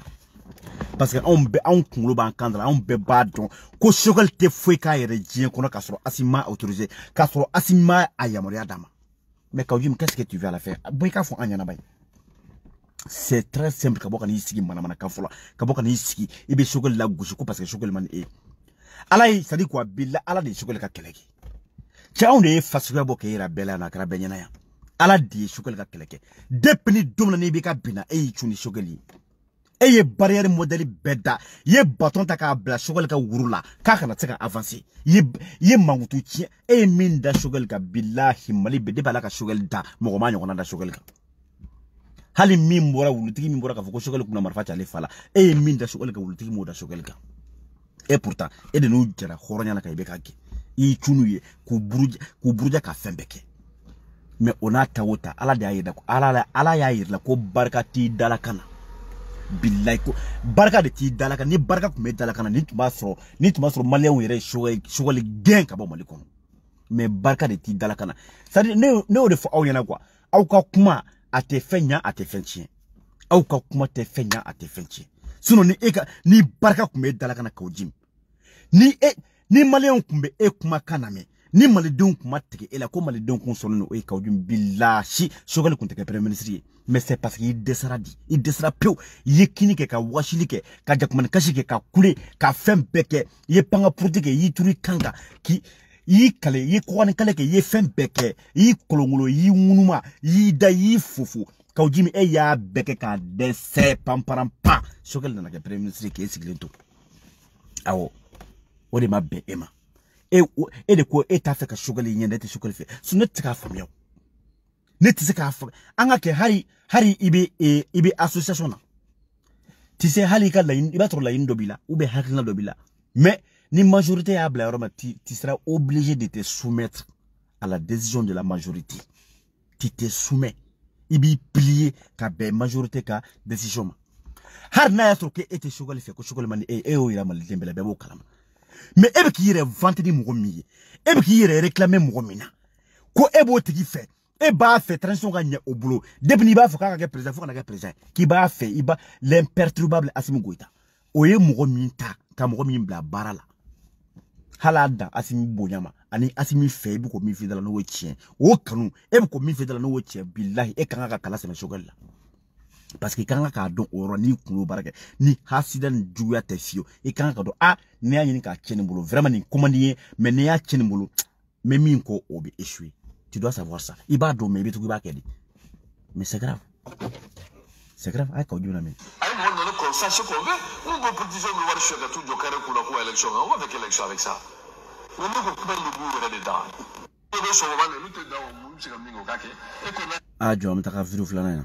Parce que on kunkolo b'an kan dala on bɛɛ b'a dɔn ko Choguel tɛ foyi k'a yɛrɛ diɲɛ kɔnɔ k'a sɔrɔ Assimi m'a autorisé k'a sɔrɔ Assimi m'a a yamaruya d'a ma. Mais Kaoudim, qu'est-ce que tu veux à la faire? Boy k'a fɔ an ɲɛna bayi. C'est très simple ka bɔ ka n'i sigi manamana kan fɔlɔ ka bɔ ka n'i sigi i bɛ Choguel la gosi ko parce que Choguel man e. Ala ye c'est à dire quoi bila Ala de ye Choguel ka kɛlɛ kɛ. Cɛ anw de ye fasuguya bɔ k'e yira bɛɛ la yan a kɛra bɛɛ ɲɛna yan. Ala de ye Choguel ka kɛlɛ kɛ. Depuis ni don min na n'i bɛ ka binna e y'i cun ni Choguel ye. Et ye barrière modèle beda ye bâton ta ka bla Choguel ka wurula ka kana se ka avancer ye mangutu tien e min da Choguel ka billahi mali be de bala ka Choguel da mo ma nyona da Choguel ka hali min bora wulutigi min bora ka foko Choguel kuna marfa chale fala e min da Choguel ka wulutigi mo da Choguel ka et pourtant e de no jara horonya na ka ibe ka ke i chunu ye ku buruja ka fembeke mais on a tawota ala de ayida ko ala ya yirla ko barkati dala kana billahi ko barka de ti dalaka ni barka ko me dalaka na ni tuma soro malien yere Choguel gen ka ba mali kono mais barka de ti dalaka na ça dit ne o de fo aw yana quoi aw ka kuma a te fenya a te fenchien aw ka kuma te fenya a te fenchien sinon ni barka ko me dalaka na Kaoudim ni malien ko be e kuma kaname ni malidon kuma tege ela ko malidon ko sonu o Kaoudim billahi Choguel kun tege premier ministre. Mais c'est parce qu'il descendra peu yekini ke ka washili ke ka jakman kashi ke ka kule ka fem beke ye panga purti ke yi turi kanga ki yi kale yi kwani kale ke ye fem beke yi kolongulo yi munuma yi da yi fufu Kaoudim e ya beke ka dese pamparam pa Choguel na ke premier ministre ke siglento awo o de ma be ema e de ko e ta fe ka Choguel nyende te Choguel fe so net ka famio net se ka fa anga ke hari ibe association na tu sais hali ka lain iba trop lain dobila ou be hakna dobila mais ni majorité a bla roma tu seras obligé de te soumettre à la décision de la majorité. Tu te soumets ibi plier ka be majorité ka décision har na yatro ke ete Choguel fe ko Choguel man o ira mal dembela be bo kalama mais ebe ki yere vente ni mo mi ebe ki yere réclamer mo mina ko ebo tigi fe et bah fait transition gagne au boulot depuis ba faut ka président faut ka président qui ba fait iba l'imperturbable Assimi Goïta oye mo minta ka mo min bla barala halada Assimi bonyama ani Assimi fait bu ko mi fidala no wetien o kanu e bu ko mi fidala no wetien billahi e kan ka kala se Choguel la parce que kan ka don oro ni kuno barake ni hasidan juya te fio e kan ka do ne anyi ka cheni bolo vraiment ni commandie mais ne ya cheni bolo mais min ko obi échoué. Tu dois savoir ça. Il va dormir, il va tout. Mais c'est grave. C'est grave. Aïe, Kaoudim na men. Aïe, moi, on a le consensus qu'on veut. On peut politiser, on va le choisir tout, donc, pour la élection. On va avec l'élection avec ça. On va couper le bout dedans. On va se revoir, nous, dedans, on c'est comme Mingo Kake. Ah, Joe, on t'a vu flâner.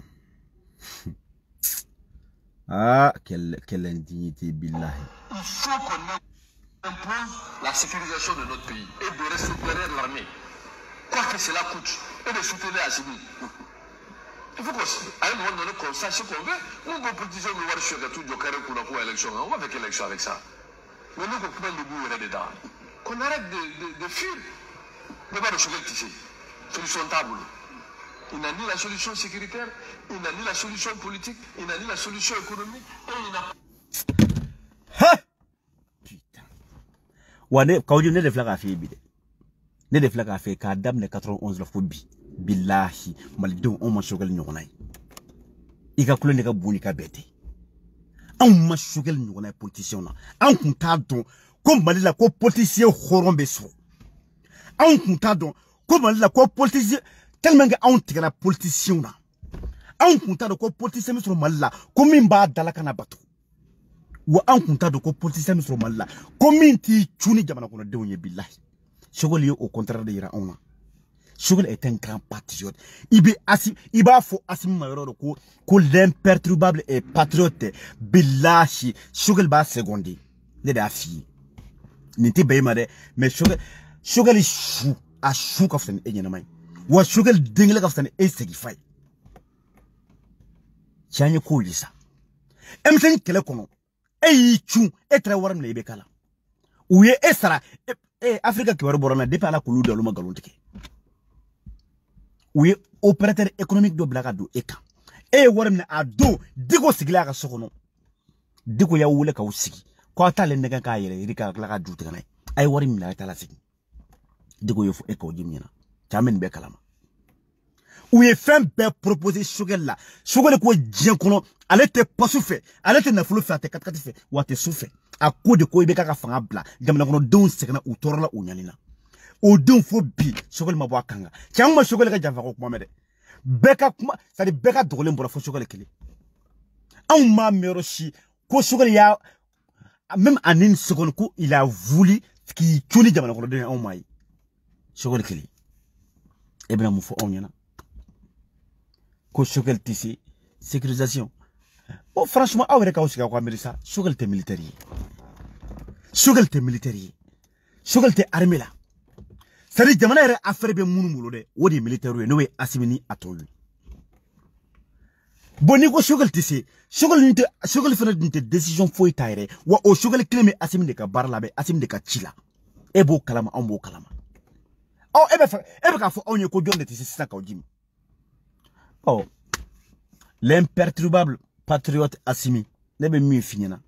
Ah, quelle indignité, billahi. Il faut qu'on impose la sécurisation de notre pays et de rester derrière l'armée. Quoi que cela coûte, et de soutenir Assimi. Il faut qu'à un moment donné, qu'on sache ce qu'on veut. On peut politiser, on va choisir tout, donc, pour l'élection. On va avec l'élection avec ça. Mais nous, on coupe le bout dedans. Qu'on arrête de fuir. Mais pas de Choguel tissé. Solution table. Il n'a ni la solution sécuritaire, il n'a ni la solution politique, il n'a ni la solution économique, et il n'a pas. Putain. Ouais, Kaoudim ne déflaque à faire bide. Ne déflaque à faire qu'à dame ne 91 la phobie. Billahi, malidon, on m'a Choguel nyonai. Il a coulé nega bouni ka bête. On m'a Choguel nyonai politicien na. On compte comme malila ko politicien horombe so. On compte comme malila ko politicien tellement que on tire la politicien na. On compte ko politicien sur malila comme mba dalaka na bato. Ou on compte ko politicien sur malila comme ti chuni jamana kono dewnye billahi. Choguel au contraire de ira on. Choguel est un grand patriote. Il va faut Assimi Mayoro ko l'imperturbable et patriote billahi. Choguel ba seconde. Ne da fi. Ninti bayma de mais shogal shu a shu ka ftan e nyana mai wa shogal dingle ka ftan e segi fay chanye ko lisa emsen kele kono e chu e tra waram le be kala uye esara Afrika ki waro borona depuis ala kulu de luma galontike uye opérateur économique do blaga do eka e waram ne ado digo sigila ka sokono digo ya wule ka usigi ko ata le ndega ka yele rika la ka dutu kana ay warim la ta la sigi digo yofu eka jimina tamen be kalama uye fem be proposer shogel la shogel ko dien kono ale te pasu fe ale te na fulu fe ate katkati fe wate soufe a ko de ko ibe ka fanga bla jamna kono don sekna u torla u nyanina o don fo bi shogel ma bo akanga chamba shogel ka java ko kuma mede beka kuma sadi beka dogole mbora fo shogel kili on ma meroshi ko shogel ya même en une seconde ko il a voulu ki tuni jamna kono de on mai shogel kili ebna mu fo on yana ko shogel tisi sécurisation oh franchement awre ka osika ko amerisa shogel te militaire shogel te armée la sari jamana yɛrɛ affaire be munu mulo de o de militaire ye no we asimini atoyu boni ko shogel tisi shogel fana dinte décision foi tayre wa o shogel kleme asimini de ka barla be asimini de ka chila e bo kalama on bo kalama oh ebe ka fo onye ko jonde tisi sisa ka ojimi. Oh, l'imperturbable patriote Assimi, nebe mi finina.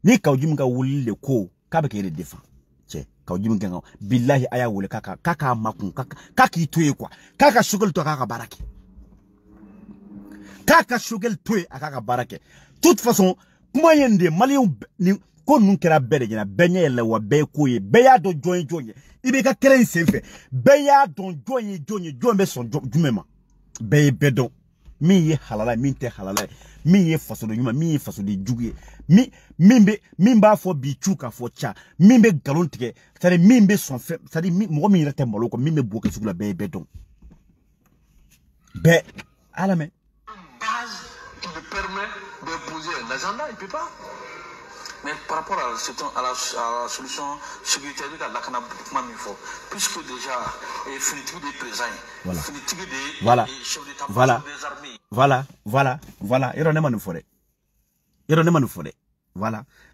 Ni kaujim ka wuli le ko, kabe ke le défend. Che, kaujim ka billahi aya wule kaka makun kaka itoye kwa. Kaka shugel to kaka barake. Kaka shugel toye kaka barake. Toute façon, kuma yende malien ni ko nun kera bere jina benye le wa be ko ye be ya do join. Ibe ka kere senfe. Be ya don join be son jumema. Be bedon mi ye halala min te halala mi ye faso de nyuma mi ye faso de juguye min ba fo bi chuka fo cha min be galon tige c'est min be son fait c'est mo mi rete molo ko min be boke sugula be bedon be ala me base qui me permet d'imposer un agenda il peut pas. Mais par rapport à la solution sécuritaire de la Canada, puisque déjà, finitive des présents, finitive des chefs d'état des armées. Voilà. Voilà.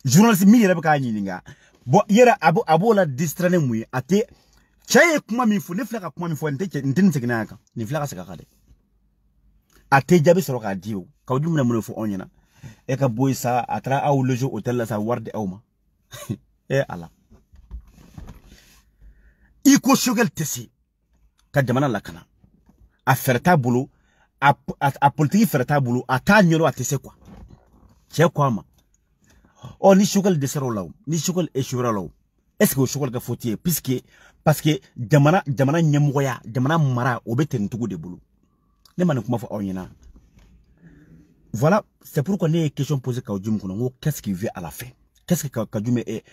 Journaliste mi yere ka nyininga. Bo yere abo la distraire mu ate chaye kuma mi fo ne flaka kuma mi fo ntin sekina ka. Ni flaka seka kade. Ate jabe soro ka dio. Ka ujum na mu fo onyana. Eka boy sa atra au lojo hotel la sa warde awma ala iko shogel tesi ka jamana lakana a ferta bulu a politique ferta bulu ata nyoro atese kwa che kwa ma o ni shogel de sero law ni shogel e shura law est-ce que shogel ka fotier puisque parce que jamana nyemoya jamana mara obeten tugu de bulu ne man kuma fo onyina. Voilà, c'est pourquoi les questions posées à Kaoudjoum, qu'est-ce qu'il veut à la fin? Qu'est-ce que Kaoudjoum est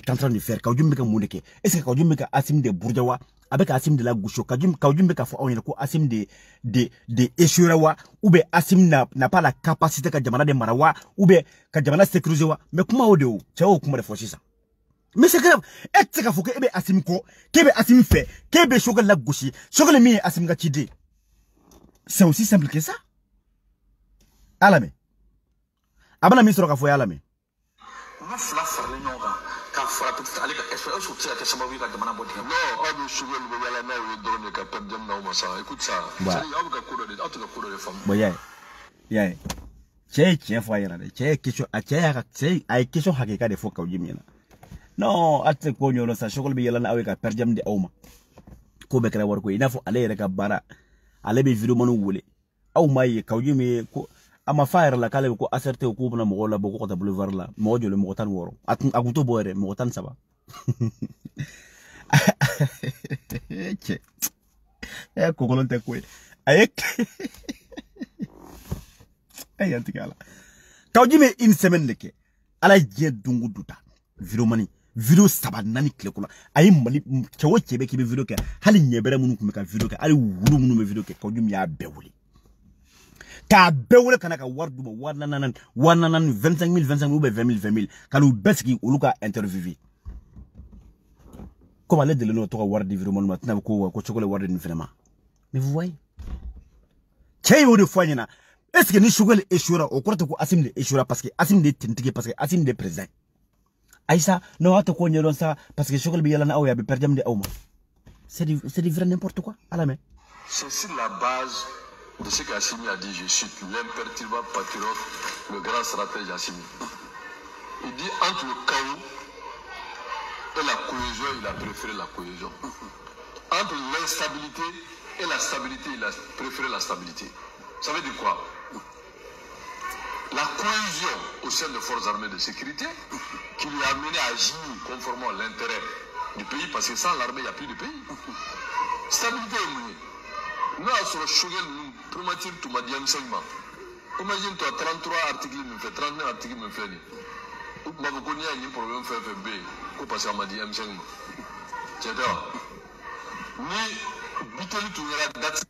en train de faire? Kaoudjoum est-ce que Kaoudjoum est Assim de Bourdiawa, avec Assim de la Goucho, Kaoudjoum est Assim de Eshurawa, ou bien Assim n'a pas la capacité que Djamana de Marawa, ou bien que Djamana sécurisé, mais comment on dit? C'est où comment de ça? Mais c'est grave, est-ce qu'il faut que Assim ko, qu'ebe Assim fait, qu'ebe Shogal la Gouchi, Shogal mi Assim Gatide. C'est aussi simple que ça. Alame abana misro ka fo alame ma fla farle nyonga ka fara petit ale ka espérance sur ça que ça va vivre dans mana boti non abu shugel be yala na we drone ka perdem na uma ça écoute ça c'est abu ka kudo de femme boya yae che fo yana de che kisho a che ya che ay kisho hakika de fo ka ujimina non atte ko nyolo sa shugel be yala na we ka perdem de awma ko be kra war ko ina fo ale reka bara ale be video manu wole awma ye ka ujimi ko ama fire la kale ko aserte ko buna mo la boko ta boulevard la mo jole mo tan woro aguto boere mo tan saba che ko kolon te ko ayek ay antikala tawjime une semaine de ke ala je dungu duta video saba nani kle kula ay mali chewo chebe ke video ke hali nyebere munu ko ka video ke ali wulu munu me video ke tawjime ya bewuli ka bewle kana ka wardu wananan 25000 ou 20000 kalu beski uluka interview Comme aller de l'autre ward d'environnement maintenant ko chocolat ward d'environnement. Mais vous voyez. Kay wo de foyena. Est-ce que ni chocolat échouera au côté ko Asim de échouera parce que Asim de tintique parce que Asim de président. Aïssa non hata ko ñelon ça parce que chocolat bi yalla na awya bi perdam de awma. C'est du vrai n'importe quoi à la main. C'est sur la base de ce qu'Assimi a dit, je cite, l'imperturbable patriote, le grand stratège Assimi. Il dit entre le chaos et la cohésion, il a préféré la cohésion. Entre l'instabilité et la stabilité, il a préféré la stabilité. Ça veut dire quoi? La cohésion au sein des forces armées de sécurité qui lui a amené à agir conformément à l'intérêt du pays, parce que sans l'armée, il n'y a plus de pays. Stabilité est menée. Nous, sur le Shogel, nous promettons tout ma diam segment. Imagine toi 33 articles, me fait 39 articles, me fait. Ma beaucoup n'y a un problème fait FB, qu'on passe à ma diam segment. C'est ça. Ni biteli tout la date.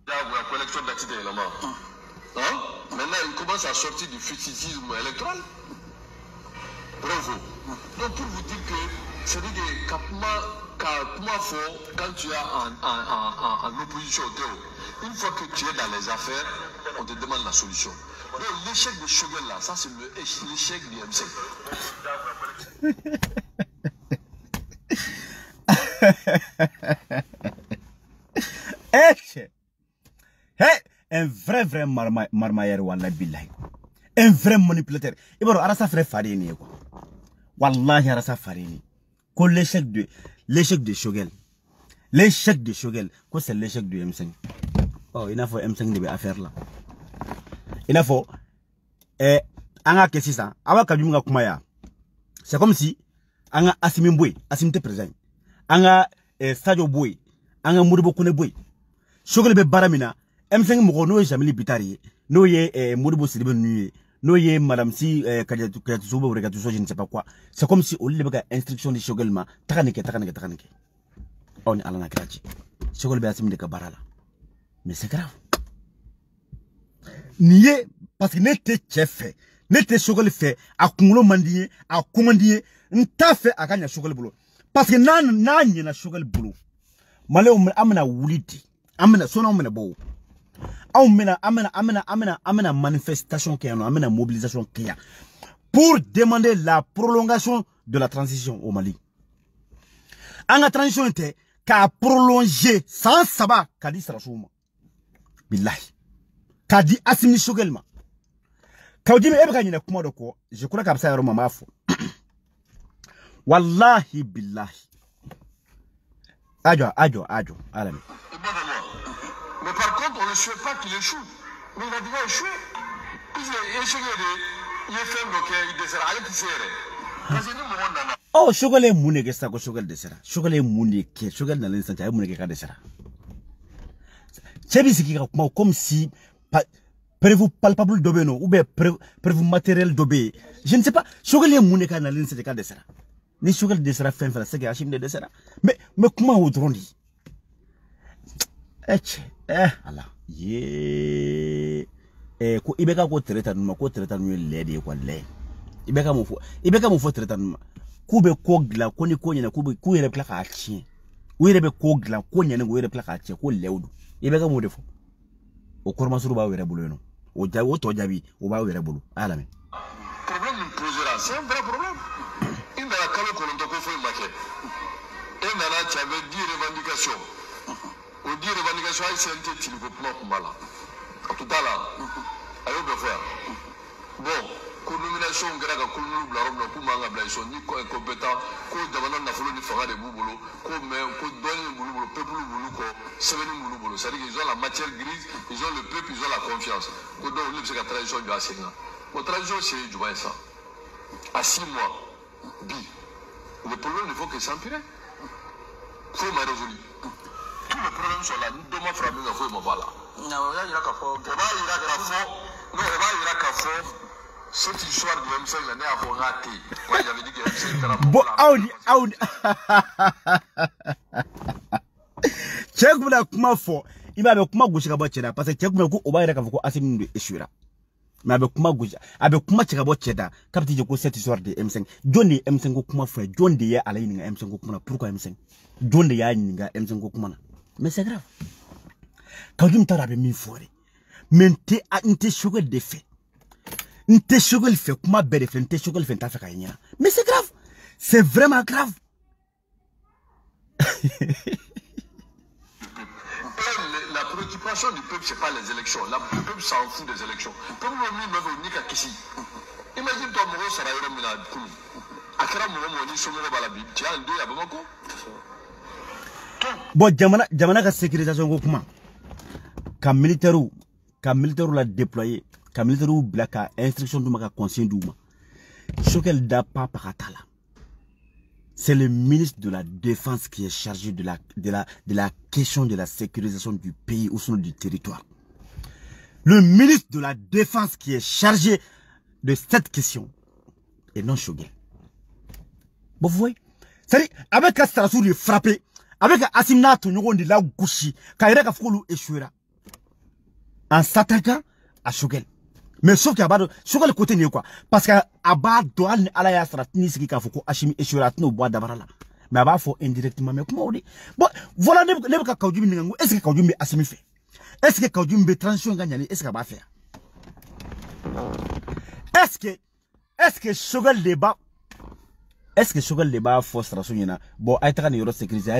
La collection d'actes d'éléments. Maintenant, il commence à sortir du futisisme électoral. Bravo. Donc, pour vous dire que c'est-à-dire que quand tu es en opposition au Théo, une fois que tu es dans les affaires, on te demande la solution. Donc, l'échec de Shogel là, ça c'est l'échec du MC. Hey, un vrai marmailleur wallah billahi. Un vrai manipulateur. Et bon, arasa frère Farini quoi. Wallahi arasa Farini. Ko l'échec de Shogel. L'échec de Shogel, quoi c'est l'échec de M5. Oh, il a fait M5 de affaire là. Il a fait anga kesi ça. Awa kadjunga kumaya. C'est comme si anga Assimi Mboué, Assimi te présent. Anga Sadio Boy, anga Modibo Kone Boy. Shogel be baramina. M5 mo no Jamili Bitari, no ye Modibo Sidibé Nuye, no ye Madame Si Kadiatou Soubo Regatou je ne sais pas quoi. C'est comme si au lieu de instruction de Shogel ma takanike. On est à la krachi. Shogel be Assimi de Kabarala. Mais c'est grave. Nié parce que n'était chef, n'était Shogel fait à Kumulo Mandié, à Commandier, n'ta fait à Kanya Shogel boulot. Parce que nan na Shogel boulot. Malé amena wuliti, amena sona amena bo. Amena manifestation qui amena mobilisation qui pour demander la prolongation de la transition au Mali. La transition était qu'a prolongé sans sabat Kadi Sarasouma. Billahi. Kadi Assimi Shogelma. Kaudi me ebra nyina kuma doko. Je crois que ça yaro mama fo. Wallahi billahi. Ajo. Alami. Mais par contre, on ne souhaite pas qu'il échoue. Mais il a déjà échoué. Il a échoué. Il est fait bloquer, il descend. Allez, tu sais. Oh, Shogel Moune que ça, Shogel descend. Shogel Moune qui Shogel dans l'instant, il y a Moune qui descend. C'est bien comme si prévu palpable d'obéno ou bien prévu matériel d'obé. Je ne sais pas. Shogel Moune qui dans l'instant, il descend. Ni Shogel descend fin fin, c'est que Hachim de descend. Mais comment vous drôlez? Allah ko ibeka ko treta numa lede ko le ibeka mo fo treta numa ku be ko gla ko ni ko nyana ku yere plaka achi u yere be ko gla ko nyana go yere plaka achi ko lewdu ibeka mo defo o korma suru ba were bulu no o jawo to jabi o ba were bulu ala men problème nous posera c'est un vrai problème il dans la calo ko ndo ko fo maké et nana tu avais dit revendication. On dit revendication à ICNT, tu ne peux pas mal. En tout cas là, ayo be faire. Bon, ko nomination ngara ka kululu bla rob na ku manga bla so ni ko compétent ko demande na folo ni fanga de bubolo ko me ko donner bubolo peuple bubolo ko seveni bubolo. C'est à dire qu'ils ont la matière grise, ils ont le peuple, ils ont la confiance. Ko donc le c'est la tradition du Asenga. La tradition c'est du ça. À 6 mois, bi. Le problème ne faut que s'empirer. Faut m'a résolu. Tous les problèmes sont là. Nous devons frapper la fois, voilà. Non, il y a qu'à faire. Cette histoire de M5, l'année avant raté. Moi, j'avais dit que M5 était bon, check vous la comment fort. Il va avec comment gauche parce que check vous ko oba ira ka ko Assimi de échouera. mais avec kuma chekabo cheda kapti joko cette histoire de M5 John de M5 ko kuma frère John de ya ala yinga M5 ko kuma pourquoi M5 John de ya yinga M5 ko kuma mais c'est grave Kawjum tarabe mi fore mente a inte shogol de fait inte shogol fait kuma bere fait inte shogol fait ta fait kaynya mais c'est grave c'est vraiment grave La préoccupation du peuple, c'est pas les élections. Le peuple s'en fout des élections. Le peuple même venir à Kissi. Imagine toi, Moro Sarayra Mina Koulou. Akara Moro Moni Somoro Balabi. Tu as un deux à Bamako. Bon, Jamana ka sécurisation ko kuma. Ka militaire la déployer. Ka militaire bila ka instruction duma ka conseil duma. Chokel da pa pakatala. C'est le ministre de la Défense qui est chargé de la question de la sécurisation du pays ou sinon du territoire. Le ministre de la Défense qui est chargé de cette question et non Choguel. Bon, vous voyez, c'est-à-dire, avec la stratégie de frapper, avec Asimna Tonyogon de la Gouchi, Kaireka Foulou échouera, en s'attaquant à Choguel. Mais sauf qu'il y a Choguel côté n'est quoi. Parce qu'à bas douane à la stratini ce qui a fait Hachimi échouera au bois d'Abarala. Mais à bas faut indirectement. Mais comment on dit? Bon, voilà les cas Kaudjumi Ningo. Est-ce que Kaudjumi Assimi fait? Est-ce que Kaudjumi transition gagne? Est-ce qu'il va faire? Est-ce que Choguel débat? Est-ce que Choguel débat force rassurina? Bon, aïtra ni euro sécurisé,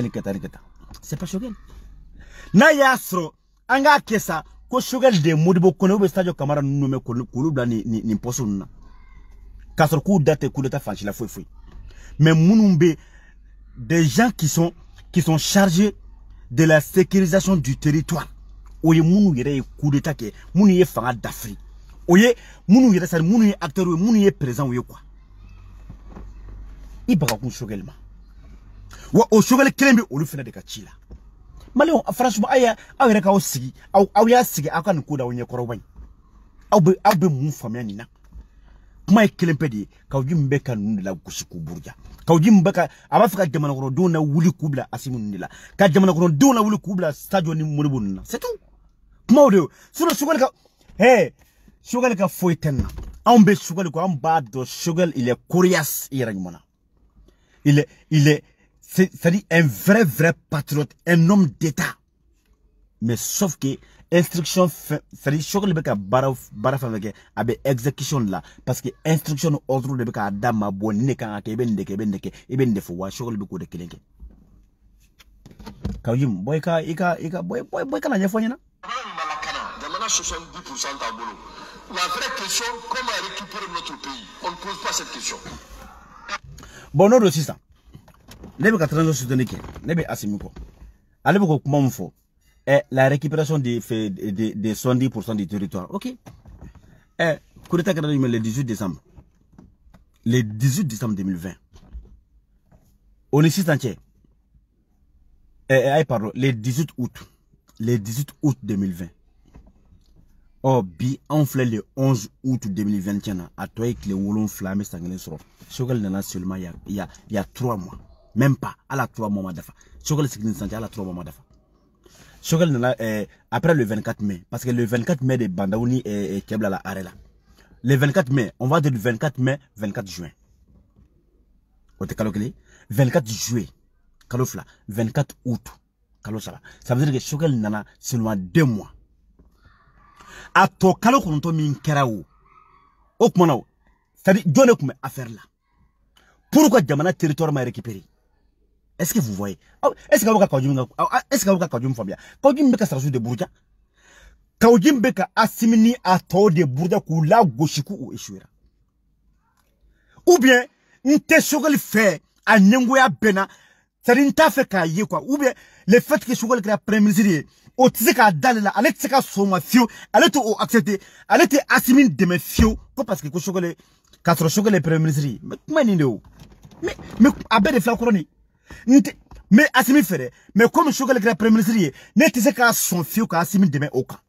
c'est pas Choguel. Na yasro, anga kesa, ko Choguel de Modibo kono be stadio Camara nommé kulu bla ni poso na. Kasor coup date coup d'état franchi la foi. Mais Mounumbe, des gens qui sont chargés de la sécurisation du territoire. Oye Mounou yere coup d'état ke, Mounou ye fanga d'Afrique. Oye Mounou yere sa Mounou ye acteur, Mounou ye présent oye quoi. Ibaga kun Choguel ma. Wa o Choguel kelembe olu fena de ka chila. Malon franchement aya awere ka osigi aw ya sigi akan ko da wonye korobany. Awbe mu famia ni na. Kuma e kelempe de Kawjum be kan la gusiku burja. Kawjum be ka abafika jamana ko do na wuli kubla asimun ni la. Ka jamana ko do na wuli kubla stadion ni monibun na. C'est tout. Kuma o sur Choguel ka Choguel ka foiten na. On be Choguel ko am ba do Choguel il est coriace iragmona. C'est-à-dire un vrai patriote, un homme d'État. Mais sauf que instruction, c'est-à-dire Choguel beka bara fameke abe exécution là parce que instruction ordre de beka dama bonne kan ke ben defo wa Choguel beko de kelenge. Kawjum boy ka boy kana nyafanya na. Malakana, 70% tabolo. La vraie question, comment récupérer notre pays? On ne pose pas cette question. Bon, non, c'est ça. Nebe ka transition soutenir nebe asimiko. Allez beaucoup comment faut la récupération des 70% du territoire. OK. Coup d'état le 18 décembre. Le 18 décembre 2020. On est 6 entier. Pardon, le 18 août. Le 18 août 2020. Oh, bi on fait le 11 août 2021 à toi avec les wolon flammés sanguinés sur Choguel nana seulement il y a 3 mois. Même pas à la 3 mois d'afa. Choguel c'est une à la 3 mois d'afa. Choguel nana après le 24 mai parce que le 24 mai de Bandaouni et Kebla la arela. Le 24 mai, on va dire le 24 mai, 24 juin. On te calculé 24 juillet. Kalofla 24 août. Kalosala. Ça veut dire que Choguel nana seulement 2 mois. A to kalo konto min kerao o kuma na c'est-à-dire donne comme affaire là pourquoi jamana territoire m'a récupéré. Est-ce que vous voyez? Est-ce que vous Kawjum Fabia Kawjum beka sarasou de Bourja Kawjum beka asimini a to de Bourja ku la goshiku ou échouera ou bien n'te Choguel fait à Nengoya Bena c'est-à-dire n'ta fait ka yé quoi ou bien le fait que Choguel crée premier ministre o tsika dalila ale tsika soma fio ale to accepter ale te asimin de me fio ko parce que ko Choguel katro Choguel premier ministre mais comment ni ndeo mais abe de flakroni mais asimi fere mais comme Choguel crée premier ministre ne tsika son fio ka asimin de me oka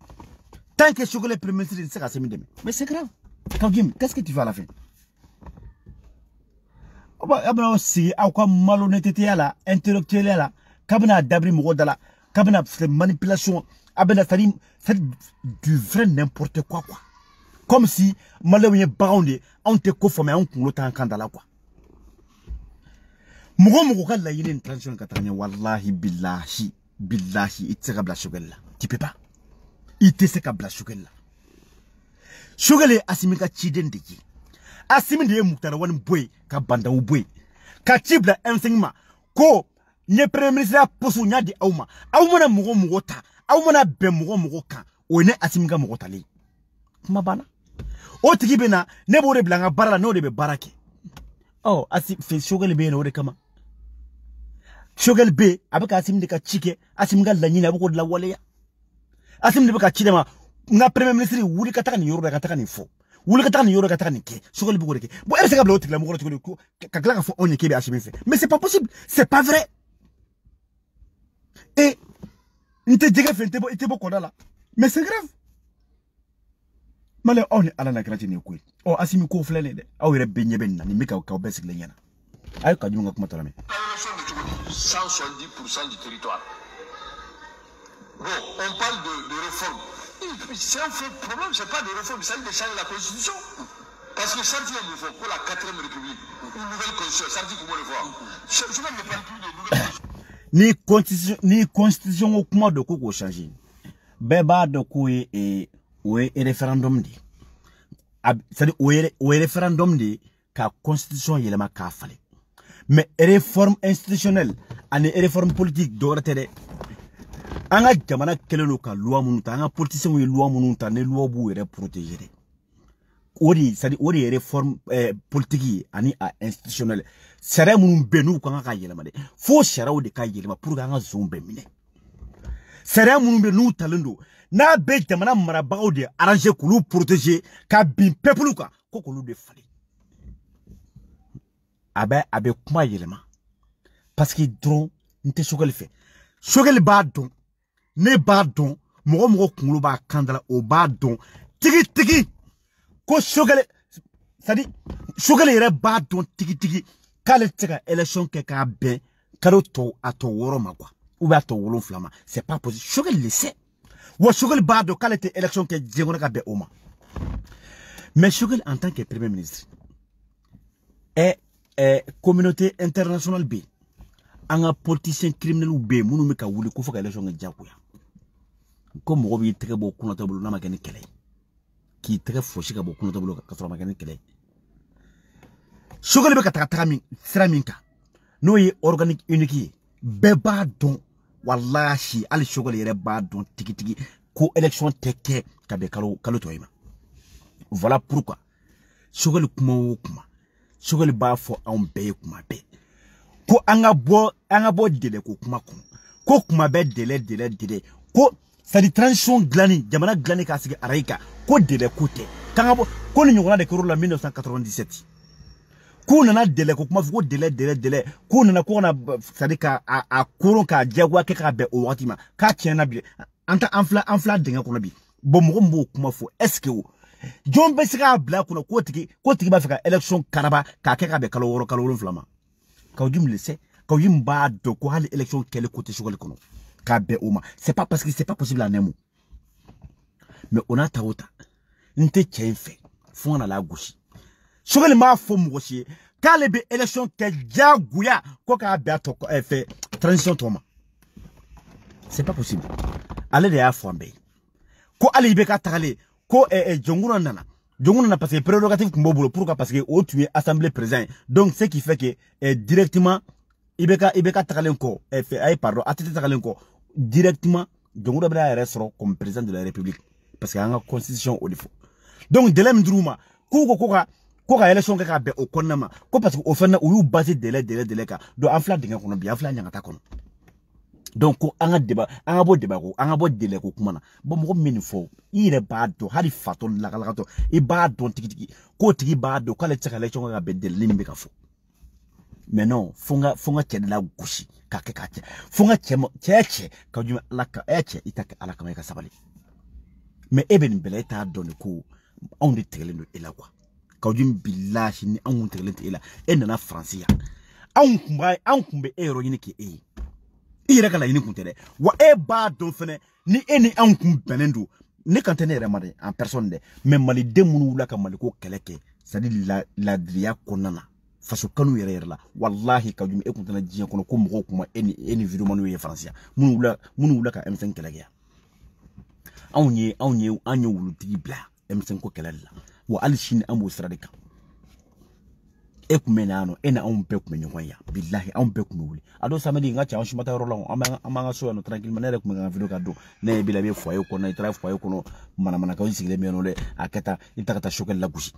tant que Choguel premier ministre tsika asimin de me mais c'est grave. Kawjum, qu'est-ce que tu fais à la fin? Abna aussi a quoi malhonnêteté là intellectuelle là kabna dabri mogodala kabna manipulation abena c'est du vrai n'importe quoi. comme si malheureux ye barondi on te ko fome on kulo tan kandala quoi mugo ka la yine transition katanya wallahi billahi itse bla shugella tu peux pas itse ka bla shugella shugele asimika chiden deki asiminde ye muktara wani boy ka banda u boy ka tibla enseignement ko nye premier ministre posu nya di awma na mugo ta awma be mugo kan o ne asimika mugo tali kuma bana o tigi bena ne bo de blanga barala no de be barake oh asi fe shugele be no de kama shugel be abaka asiminde ka chike asimga la nyina bako la wale ya asiminde baka chidema nga premier ministre wuli kataka ni yoro kataka ni fo wuli kataka ni yoro kataka ni ke shugel be ko de ke bo er se ka blo tigla mo ko tigla ko ka kala ka fo onye ke be asimi fe mais c'est pas possible c'est pas vrai et nte jege fe nte bo ko dala mais c'est grave male on ala na grati ni ko o asimi ko flele de aw yere be nyebe na ni mika ka be sigla nyana ay ka junga kuma tolame 170% du territoire. Bon, on parle de réforme. C'est un faux problème, c'est pas de réforme, c'est de changer la constitution. Parce que ça dit pour la 4e République, une nouvelle constitution, ça dit comment le voir. Je ne parle plus de nouvelle constitution. Ni constitution au comment de quoi changer. Beba de quoi et référendum dit. C'est-à-dire au référendum dit ka constitution yelema ka fallait. Mais réforme institutionnelle, et réforme politique, d'oratère. Anga jamana kelelo ka loi munuta, anga politicien ou loi munuta, ne loi bou ere protéger. Ori, c'est-à-dire ori réforme politique ani a institutionnelle. Sera munu benu kanga ka yelema de. Fo sera o de ka yelema pour kanga zombe mine. Sera munu benu talendo. Na be jamana marabao de arranger kulu protéger ka bin peuple ka ko kulu de fali. Abe kuma yelema parce que dron nte shogel fait shogel ba don ne ba don mogo kungulu ba kandala o ba don tigi ko shogel c'est-à-dire shogel yere ba don tigi kale tega élection ke ka ben kalo to ato woro ma quoi ou ba to wolon flama c'est pas possible shogel le sait wo shogel ba don kale te élection ke jengona ka be oma mais shogel en tant que premier ministre est communauté internationale B anga politicien criminel ou B munu me ka wuli ko faka élection nga jakuya comme mo bi très beau kuna tabulu na makene kele ki très fauché ka bo kuna tabulu ka sura makene kele shogole be ka taka min siraminka no yi organique unique be ba don wallahi ali shogole yere ba don tiki ko élection teke ka be kalo toyima voilà pourquoi shogole kuma shogol ba fo an be kuma be ko anga bo dele ko kuma be dele ko sadi transition glani jamana glani ka sigi araika ko dele kote kanga bo ko ni nyongona de ko la 1997 ko nana dele ko kuma ko dele ko nana ko na sadi ka a koron ka jagwa ke ka be o watima ka tiena bi anta enfla denga ko na bi bo mo kuma fo est-ce que John Bessika bla kuna ko tigi ba fika election karaba ka keka be kalo woro flama ka ujum lese ka ujum ba do ko hali election kele côté shogol kono ka be oma c'est pas parce que c'est pas possible à nemu mais on a tawota nte tchenfe fona la gauche shogol ma fo mwoshi ka le be election ke jaguya ko ka be to fait transition toma c'est pas possible allez de afambe ko ali be ka takale ko jonguna nana parce que prérogative kumbobulo pourquoi parce que o tu es assemblée présent donc ce qui fait que directement ibeka takalen ko pardon atete takalen ko directement jonguna bra restera comme président de la république parce que anga constitution au défaut donc de l'em druma ko ka élection ka be o konnama ko parce que o fenna o yu basé délai ka do enfla dinga kono bi enfla nyanga ta kono donc ko anga débat ko anga bo délai ko kuma na bo mo mini fo ire ba do hadi fato la kala to e ba do tiki ko tiki ba do kala tsaka élection ka be délai limbe ka fo mais non fonga tchede la gushi ka fonga tcheche ka juma la ka itaka ala ka ka sabali mais eben bele ta donne ko on de telendo ela quoi ka jum billahi ni on telendo ela enna français an kumbe ero yini ke ire kala yini kuntere wa ba don fene ni eni an kum benendo ne kan tɛ ne yɛrɛ ma dɛ en personne dɛ mais maliden minnu wulila ka maliko kɛlɛ kɛ c'est à dire ladiriya kɔnɔna na faso kanu yɛrɛ yɛrɛ la wallahi ka jum e kun tɛna diɲɛ kɔnɔ ko mɔgɔw kuma e ni vidéo ye faransiya minnu wulila ka M5 kɛlɛ kɛ anw ye wulutigi bila M5 ko kɛlɛ la wa hali sini an b'o sira de kan e kun bɛ na yan nɔ e na anw bɛɛ kun bɛ ɲɔgɔn ye bilahi anw bɛɛ kun bɛ wuli a don samedi n ka cɛ an sumata yɔrɔ la an b'an ka so yan nɔ tranquillement ne yɛrɛ kun bɛ ka vidéo ka don ne ye bila bɛ foyer kɔnɔ i taara foyer kɔnɔ manamanakaw sigilen bɛ yen nɔ dɛ a kɛ ta i bɛ taa ka taa sokɛli lagosi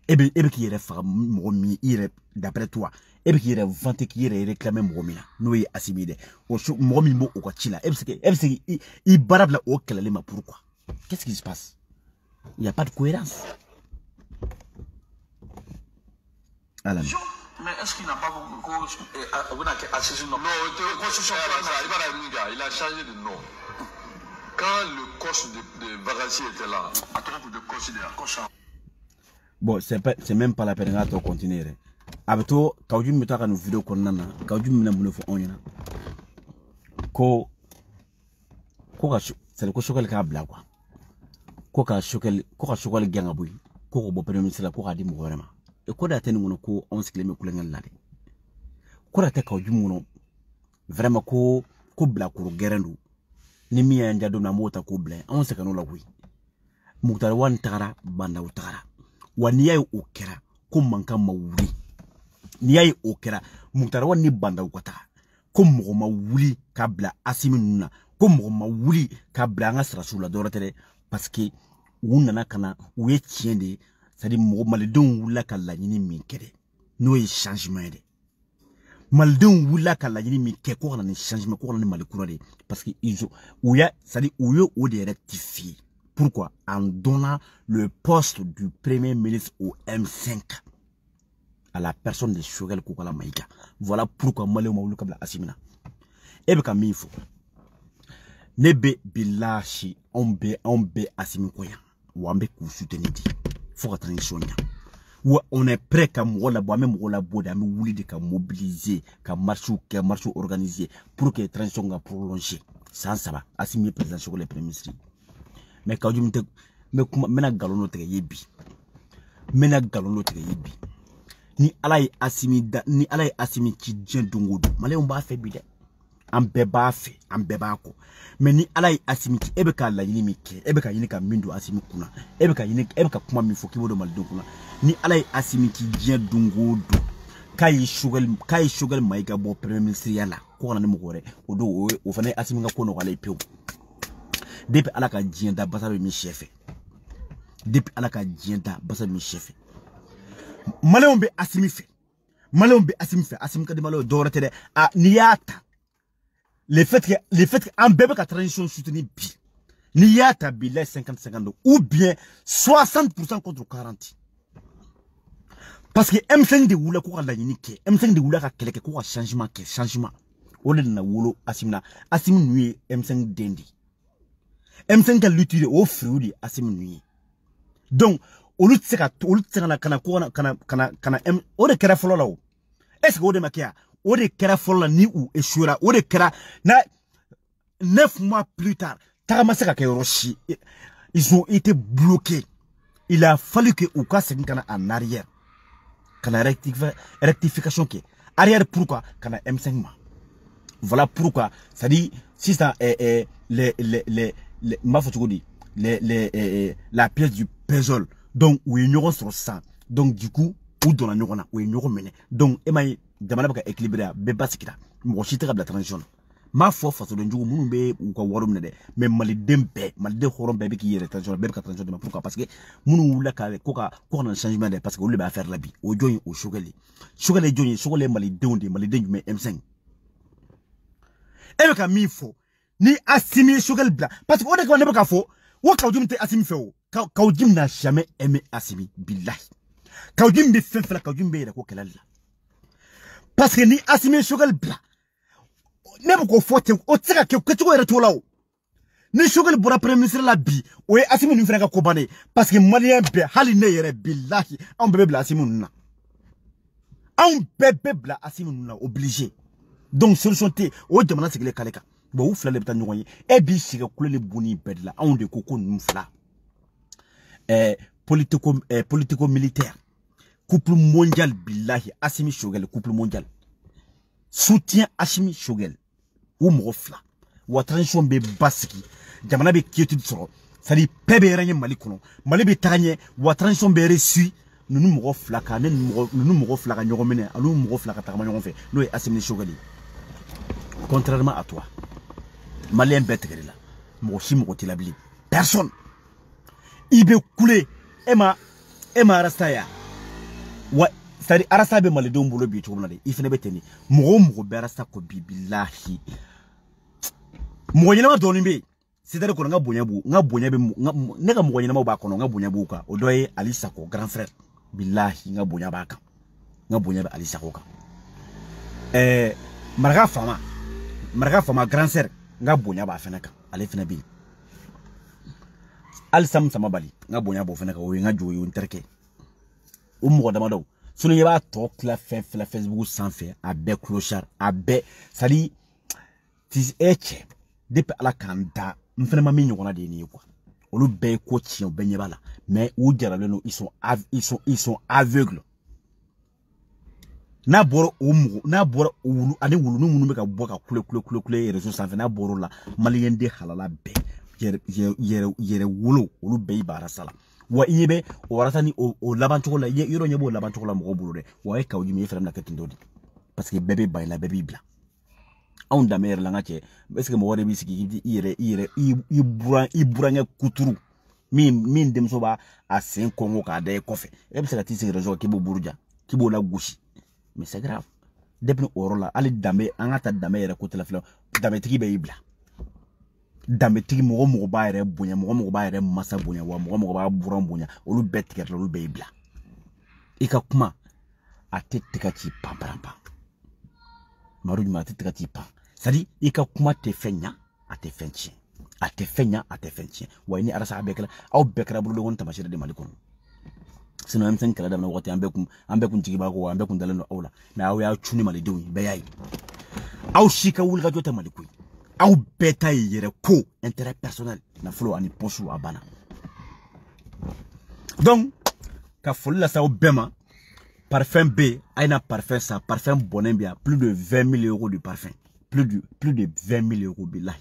e bɛ k'i yɛrɛ faga mɔgɔ min i yɛrɛ d'après toi e bɛ k'i yɛrɛ vanter k'i yɛrɛ réclamer mɔgɔ min na n'o ye Asimi dɛ o mɔgɔ min b'o o ka ci la e bɛ se i baara bila o kɛlɛli ma pourquoi qu'est-ce qui se passe il y a pas de cohérence. Alan. Mais est-ce qu'il n'a pas assisté non, il a changé de nom. Quand le coach de Bagassi était là, à trop de coach. Bon, c'est même pas la peine de continuer. Abeto, quand je me tape une vidéo qu'on a, quand je me mets on y a, c'est le coach qui a blagué. Quoi choquel gang à boui, quoi au premier ministre la quoi a dit vraiment. Et quoi d'attendre mon co on se clé couler là. Quoi d'attendre quand du mono vraiment ko blague ou guerrero. Ni mi a njado na mota ko blague, on se canola oui. Mutara wan tara banda utara. Waniya o kera ko manka mawuli ni yayi o kera mutara wani banda ukata ko mɔgɔ ma wuli ka bila Asimi nuna ko mɔgɔ ma wuli ka bila an ka sirasiw la dɔrɔn tɛ dɛ parce que u nana kana u ye tiɲɛ de c'est à dire mɔgɔ malidenw wulila ka laɲini min kɛ dɛ n'o ye changement ye dɛ malidenw wulila ka laɲini min kɛ ko kana ni changement ko kana ni mali kura de parce que u ya c'est à dire u ye o de rectifier. Pourquoi? En donnant le poste du premier ministre au M5 à la personne de Choguel Koukala Maïka. Voilà pourquoi Malé Maoulou Kabla Asimina. Et bien, comme il faut, Nebe Bilashi, on be Asimi Koya, ou on be soutenir. Faut que transition. Ou on est prêt qu'à moi là-bas, même moi là-bas, à me de qu'à mobiliser, qu'à marcher organiser pour que la transition soit prolongée. Sans ça va, Asimi président Choguel premier ministre. Mais quand je me galono te yebi mena galono te yebi ni alay Asimi ci dien dongodo malé on ba fait bi de am be ba fait am be ba ko mais ni alay Asimi ci ebe ka la yini mi ke ebe ka yini ka mindo Asimi kuna ebe ka kuma mi foki wodo mal do kuna ni alay Asimi ci dien dongodo kay Choguel Maïga bo premier ministre yala ko na ni mo gore odo o fane Asimi nga ko no alay pew. Depuis ala ka dienda basa be mi chef depuis ala ka dienda basa mi chef Maléon be Asimi fait Asimi ka de malo dorate de a niata le fait que en bébé ka transition soutenir bi niata bi les 50-50 ou bien 60% contre 40 parce que M5 de wula ko la yini ke M5 de wula ka keleke ko changement o le na wolo Asimi nuit M5 dendi M5 ka l'utiliser au fruit Asimi nuit donc au lieu de kana o de kera folo la o est-ce que o de makia o de kera folo ni ou échouera o de kera na 9 mois plus tard taramasa ka Roshi ils ont été bloqués. Il a fallu que ou ka kana en arrière kana rectification qui arrière pourquoi kana M5 ma voilà pourquoi ça dit si ça la pièce du puzzle donc où il y aura sur ça donc du coup où dans la neurona où il y aura mené donc emaï demande pas équilibré bébé sikita moi je la transition ma foi face de njugu munu be ou ko warum ne mais mali dembe mal de horom bébé qui est transition bébé ka transition pourquoi parce que munu wula ka ko na changement de parce que on le va faire la vie au join au Choguel join mali de mali de mais M5 et ka mi fo ni Asimi Choguel bla parce que on est qu'on ne pas faux ou Kaoudjim te Asimi fait ou Kaoudjim n'a jamais aimé Asimi billahi Kaoudjim be fait la Kaoudjim be la ko kelal parce que ni Asimi Choguel bla ne pas ko fote o tsaka ke tu ko reto lawo ni Choguel bora premier ministre la bi o e Asimi nu franga ko bané parce que malien be hali ne yere billahi on bebe bla Asimi nuna on bebe bla Asimi nuna obligé donc solution te o demana sigile kaleka bon ou fla le beta ɲɔgɔn ye e b'i sigi kule le boni bɛɛ de la anw de ko ninnu fila politico militaire couple mondial billahi Assimi Shogel couple mondial soutien Assimi Shogel ou mɔgɔ fila wa transition bɛ basigi jamana bɛ quiétude sɔrɔ c'est-à-dire bɛɛ bɛ yɛrɛ ɲɛ Mali kɔnɔ Mali bɛ taga ɲɛ wa transition bɛ reçu ninnu mɔgɔ fila ka ne ninnu mɔgɔ fila ka ɲɔgɔn minɛ ani mɔgɔ fila ka tagama ɲɔgɔn fɛ n'o ye Assimi Shogel ye contrairement à toi Malien bɛɛ tigɛrɛ la mɔgɔ si mɔgɔ t'i la bilen personne i bɛ kule e ma arasta ya wa c'est-à-dire arasta bɛ malidenw bolo bi cogo min na de i fana bɛ ten de mɔgɔ bɛ arasta ko bi bilahi mɔgɔ ɲɛnama dɔɔnin bɛ yen c'est-à-dire ko n ka bonya b'u ne ka mɔgɔ ɲɛnamaw b'a kɔnɔ n ka bonya b'u kan o dɔ ye Ali Sako grand frère bilahi n ka bonya b'a kan n ka bonya bɛ Ali Sako kan Maraka Fama grand sœur n ka bonya b'a fana kan ale fana bɛ yen Ali Sam Samabali n ka bonya b'o fana kan o ye n ka jo ye o n terikɛ o mɔgɔ damadɔ sinon i b'a tɔ tila fɛn fila Facebook sanfɛ a bɛɛ clochard a bɛɛ c'est à dire cɛ depuis ala k'an da n fana ma min ɲɔgɔnna de ye nin ye quoi olu bɛɛ ye ko tiɲɛ u bɛɛ ɲɛ b'a la mais u jaralen don ils sont aveugles n'a bɔra wulu ani wuluni minnu bɛ ka bɔ ka kule réseau sanfɛ n'a bɔra o la maliyɛn den halala bɛɛ yɛrɛ wolo olu bɛɛ y'i baara sala wa i ɲɛ bɛ o warata ni o labancogo la yɔrɔ ɲɛ b'o labancogo la mɔgɔw bolo dɛ wa ye kaw jumɛn ye fɛnɛ bɛna kɛ ten tɔ de parce que bɛɛ bɛ ba i la bɛɛ b'i bila anw danbe yɛrɛ la n ka cɛ est ce que mɔgɔ de b'i sigi i burankɛ kuturu min denmuso b'a sen kɔngɔ k'a da i kɔfɛ e bɛ se ka t'i sigi réseau k'i b'o buruja k'i b'o la gosi mais c'est grave depuis o yɔrɔ la hali danbe an ka ta danbe yɛrɛ côté la filɛ danbetigi bɛ y'i bila danbetigi mɔgɔ b'a yɛrɛ bonya mɔgɔ b'a yɛrɛ masa bonya wa mɔgɔ b'a buran bonya olu bɛɛ tigɛra olu bɛɛ y'i bila i ka kuma a tɛ tigɛ ci pan Maru juma a tɛ tigɛ ci pan c'est-à-dire i ka kuma tɛ fɛn ɲa a tɛ fɛn tiɲɛ a tɛ fɛn ɲa a tɛ fɛn tiɲɛ wa ni arasa bɛɛ kɛra aw bɛɛ kɛra bolo ɲɔgɔn tamasiyɛn de Mali kɔnɔ sinon M5 kɛlɛ daminɛ waati an bɛɛ kun jigi b'a kɔ an bɛɛ kun dalen don aw la mais aw y'a cuni malidenw ye bɛɛ y'a ye aw si ka wulikajɔ tɛ Mali ko ye aw bɛɛ ta ye yɛrɛ ko intérêt personnel nafolo ani poche a banna donc ka foli lase aw bɛɛ ma parfum B a na parfum sa parfum bonnet bien plus de 20 000 € de parfum plus de 20 000 € billahi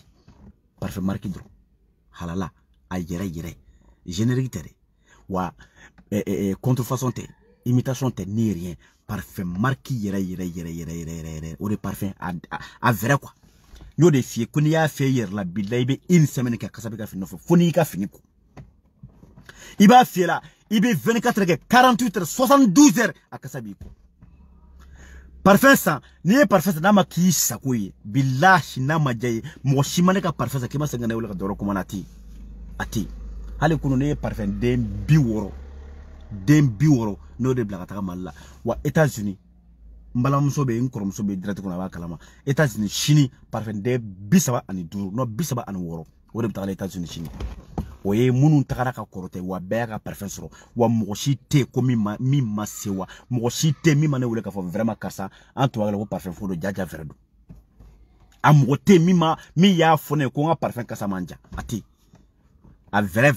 parfum marque dro halala a yɛrɛ générique tɛ wa contrefaçon tɛ imitation tɛ ni rien parfum marque yɛrɛ o de parfum a vrai quoi n'o de fie ko n'i y'a fɛ yɛrɛ la billahi i bɛ une semaine kɛ kasa bɛ ka fini nɔfɛ fo n'i ka fini ko i b'a fiyɛ la i bɛ 24 heures kɛ 48 heures 72 heures a kasa b'i ko parfum san n'i ye parfum san n'a ma k'i sago ye billahi n'a ma diya ye mɔgɔ si ma ne ka parfum san k'i ma se ka ne wele ka dɔrɔn kuma na a tɛ yen hali kunu ne ye parfum den 60 n'o de bila ka taga Mali la wa États-Unis n balimamuso bɛ yen n kɔrɔmuso bɛ yen direct kɔnɔ a b'a kalama États-Unis sini parfum den 35 non 36 o de bɛ taga États-Unis sini o ye minnu tagara ka kɔrɔtɛ wa bɛɛ y'a ka parfum sɔrɔ wa mɔgɔ si tɛ ko min ma se wa mɔgɔ si tɛ min ma ne wele k'a fɔ vraiment karisa an tubabukɛ la ko parfum fo don jaja fɛrɛ don a mɔgɔ tɛ min y'a fɔ ne ye ko n ka parfum kasa man ja a tɛ a vrai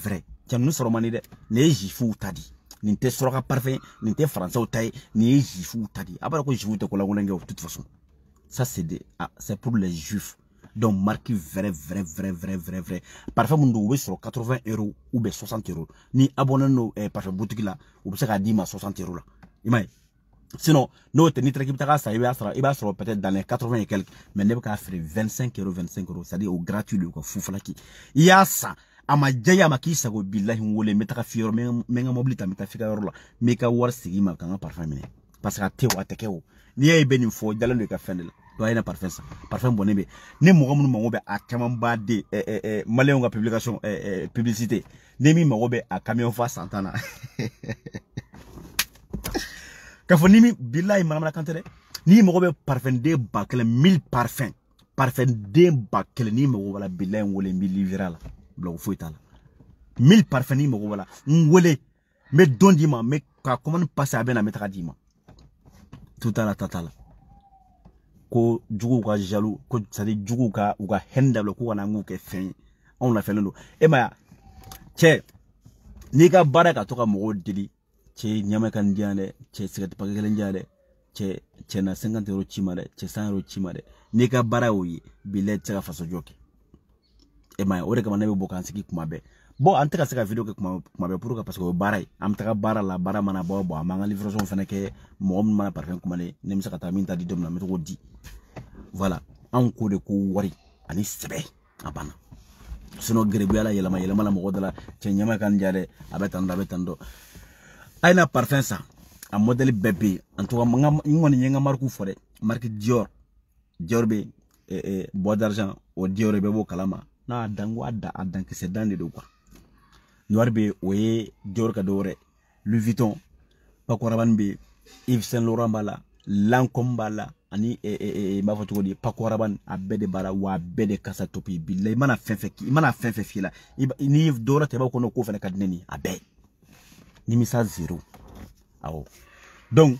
cɛ ninnu sɔrɔ man di dɛ nin ye juifuw ta di nin tɛ suraka parfum nin tɛ français ta ye nin ye juifuw ta di a b'a dɔn ko juifuw tɛ ko lankolon kɛ de toute façon ça c'est pour les juifs donc marque vrai parfum mun do u bɛ sɔrɔ 80 € ou bien 60 € ni abonné no parfum boutique la u bɛ se k'a d'i ma 60 € la i m'a ye sinon n'o tɛ n'i taara k'i bɛ taga san i b'a sɔrɔ peut-être dans les 80 et quelques mais ne bɛ k'a feere 25 €, c'est-à-dire au gratuit de u ka fufalaki i y'a san a ma diya i ye a ma k'i sago billahi n wele n bɛ taga f'i yɔrɔ n bɛ n ka mobili ta n bɛ taa f'i ka yɔrɔ la n bɛ ka wari segin i ma ka n ka parfum minɛ parce que a tɛ o a tɛ kɛ o n'i y'a ye bɛ nin fɔ jalen do i ka fɛn de la donc a ye na parfum san parfum bɔnnen bɛ ni mɔgɔ minnu mago bɛ a caman ba de maliyɛnw ka publication publicité ni min mago bɛ a camion fa santan na k'a fɔ ni min billahi maramana kan tɛ dɛ n'i mago bɛ parfum den 1000 parfum den 1000 n'i mago b'a la billahi n wele n b'i livrer a la bila foyi t'a la 1000 parfum n'i mago b'a la n wele n bɛ don d'i ma n bɛ ka commande passer a bɛ na n bɛ taga d'i ma tout à la tata la ko jugu ka jaloux ko sadi jugu ka u ka henda lo ko na ngu ke fen on la felen do e ma che ni ka bara ka to ka mo dili che nyama kan diane che sigat pagelen diane che na 50 € chimare che 100 € chimare ni ka bara oyi bilet ka faso joke e ma ore ka manabe bokan siki kuma be bo ante ka sika video ke kuma be pour ka parce que bara am ta bara la bara mana bo amanga livraison fene ke mo mana parfum kuma ne nem sa ka min ta di dom na meto di voilà an ko de ko wari ani sebe abana sino grebu ala yelama la mo godala che nyama kan jare abetando ayna parfum sa a modèle bébé en tout cas ngoni yenga marque fore marque Dior be bois d'argent o Dior be bo kalama na dango adan que c'est dans les deux quoi noir be oye Dior ka dore Louis Vuitton Paco be Yves Saint Laurent bala Lancôme bala ani ma foto di Paco Rabanne abede bara wa abede kasa topi billahi mana fenfe fila ni dora te ba ko no ko fene kadneni abe ni misa 0 awo donc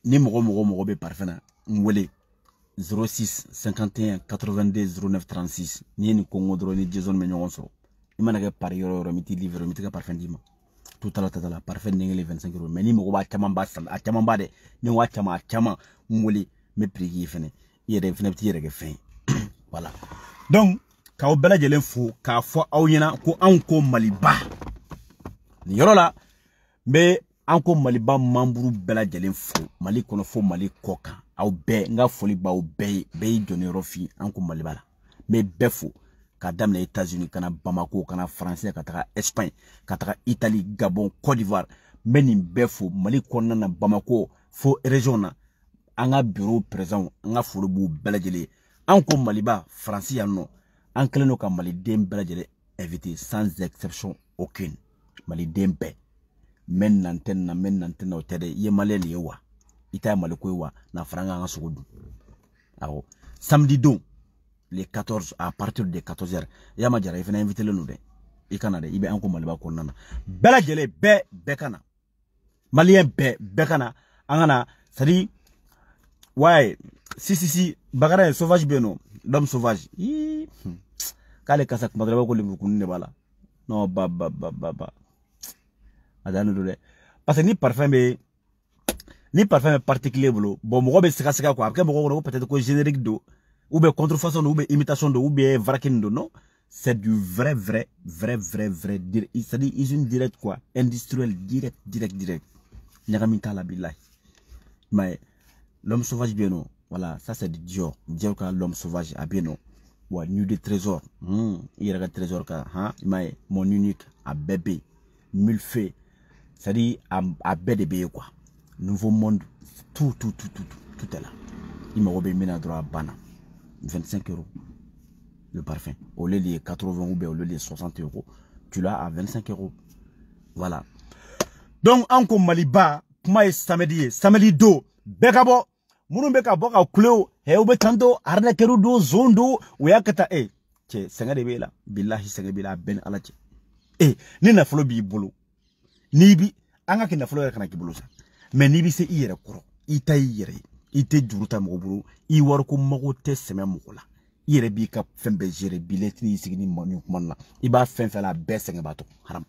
ni mogo be parfena ngwele 06 51 82 09 36 ni Congo dro ni Jason me ñongo so imana ke par yoro miti livre miti ka parfum dima tout à la parfum ngele 25 €, mais ni mogo ba chama de ni wa chama ngwele me prix fene yere fene petit yere ke fin voilà donc ka o bela jelen fo ka fo awyena ko an ko maliba ni yoro la mais anko maliba mamburu bela jelen fo mali kono fo mali koka aw be nga foli ba o be joni rofi anko maliba la mais be fo ka damna États-Unis kana Bamako kana français ka taka Espagne ka taka Italie Gabon Côte d'Ivoire meni be fo mali kono na Bamako fo région na anga bureau présent anga folo bu bela jele anko maliba français yanno an keleno ka mali dem bela jele invité sans exception aucune mali dembe men nanten na otede ye maleli yewa ita maliko yewa na franga nga sogodu awo samedi don les 14 à partir de 14h ya majara ifena invité le nous de ikana de ibe anko maliba ko nana bela jele be kana malien be kana angana sadi ouais si bagara sauvage beno l'homme sauvage kale kasa kumadra ko limbu kunne bala no ba adano dole parce que ni parfum particulier bolo bon mo be sika quoi après mo peut-être ko générique do ou bien contrefaçon ou bien imitation do ou bien vrakin do non c'est du vrai c'est-à-dire usine direct quoi industriel direct nyagamita la billahi mais l'homme sauvage bien non voilà ça c'est du Dior ka l'homme sauvage a bien non wa nu de trésor il y a trésor ka mais mon unique à bébé mille faits c'est-à-dire à BDB quoi nouveau monde tout est là il me robé mina droit bana 25 € le parfum au lieu de 80 ou bien au lieu de 60 €, tu l'as à 25 €. Voilà donc anko maliba kuma samedi do bekabo munu beka boka kuleo heube tando arna keru do zondo uyakata che senga de bela billahi senga bela ben alache ni na folo bi bolo ni bi anga ki na folo kana ki bolo sa mais ni bi se iyere koro ita iyere ite juruta mo bolo I war ko mago te seme mo la iyere bi ka fembe jere biletri sigini monu kumana iba femfe la be senga bato haram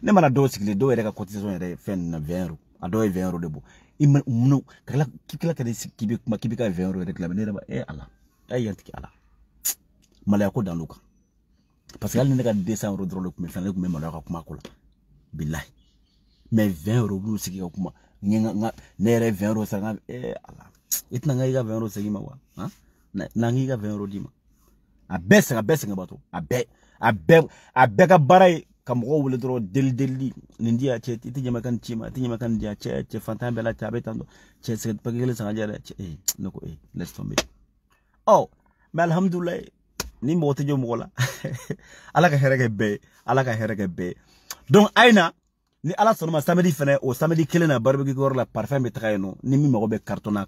ne mana do sigile do ere ka cotisation ere fen na 20 €. Ado 20 € debo imno kala kikila kade kibi kuma kibi ka 20 € réclamer ne ba ala yanti ala malaya ko dans luka parce que elle ne ka 200 € drôle kuma fane kuma malaya ko kuma ko la billahi mais 20 € bu sigi kuma nga nere 20 € sanga ala itna nga iga 20 € sigi ma wa na ngiga 20 € dima abesa bato abe ka baray kam ko wule dro del nindia che ti nyama kan dia che fantam bela cha betando che se pagele sanga jara che noko laisse tomber mais alhamdulillah ni mote jo mola ala ka herege be donc aina ni ala sonoma samedi fene o samedi kelena barbecue gor la parfum betrayno ni mi mago be carton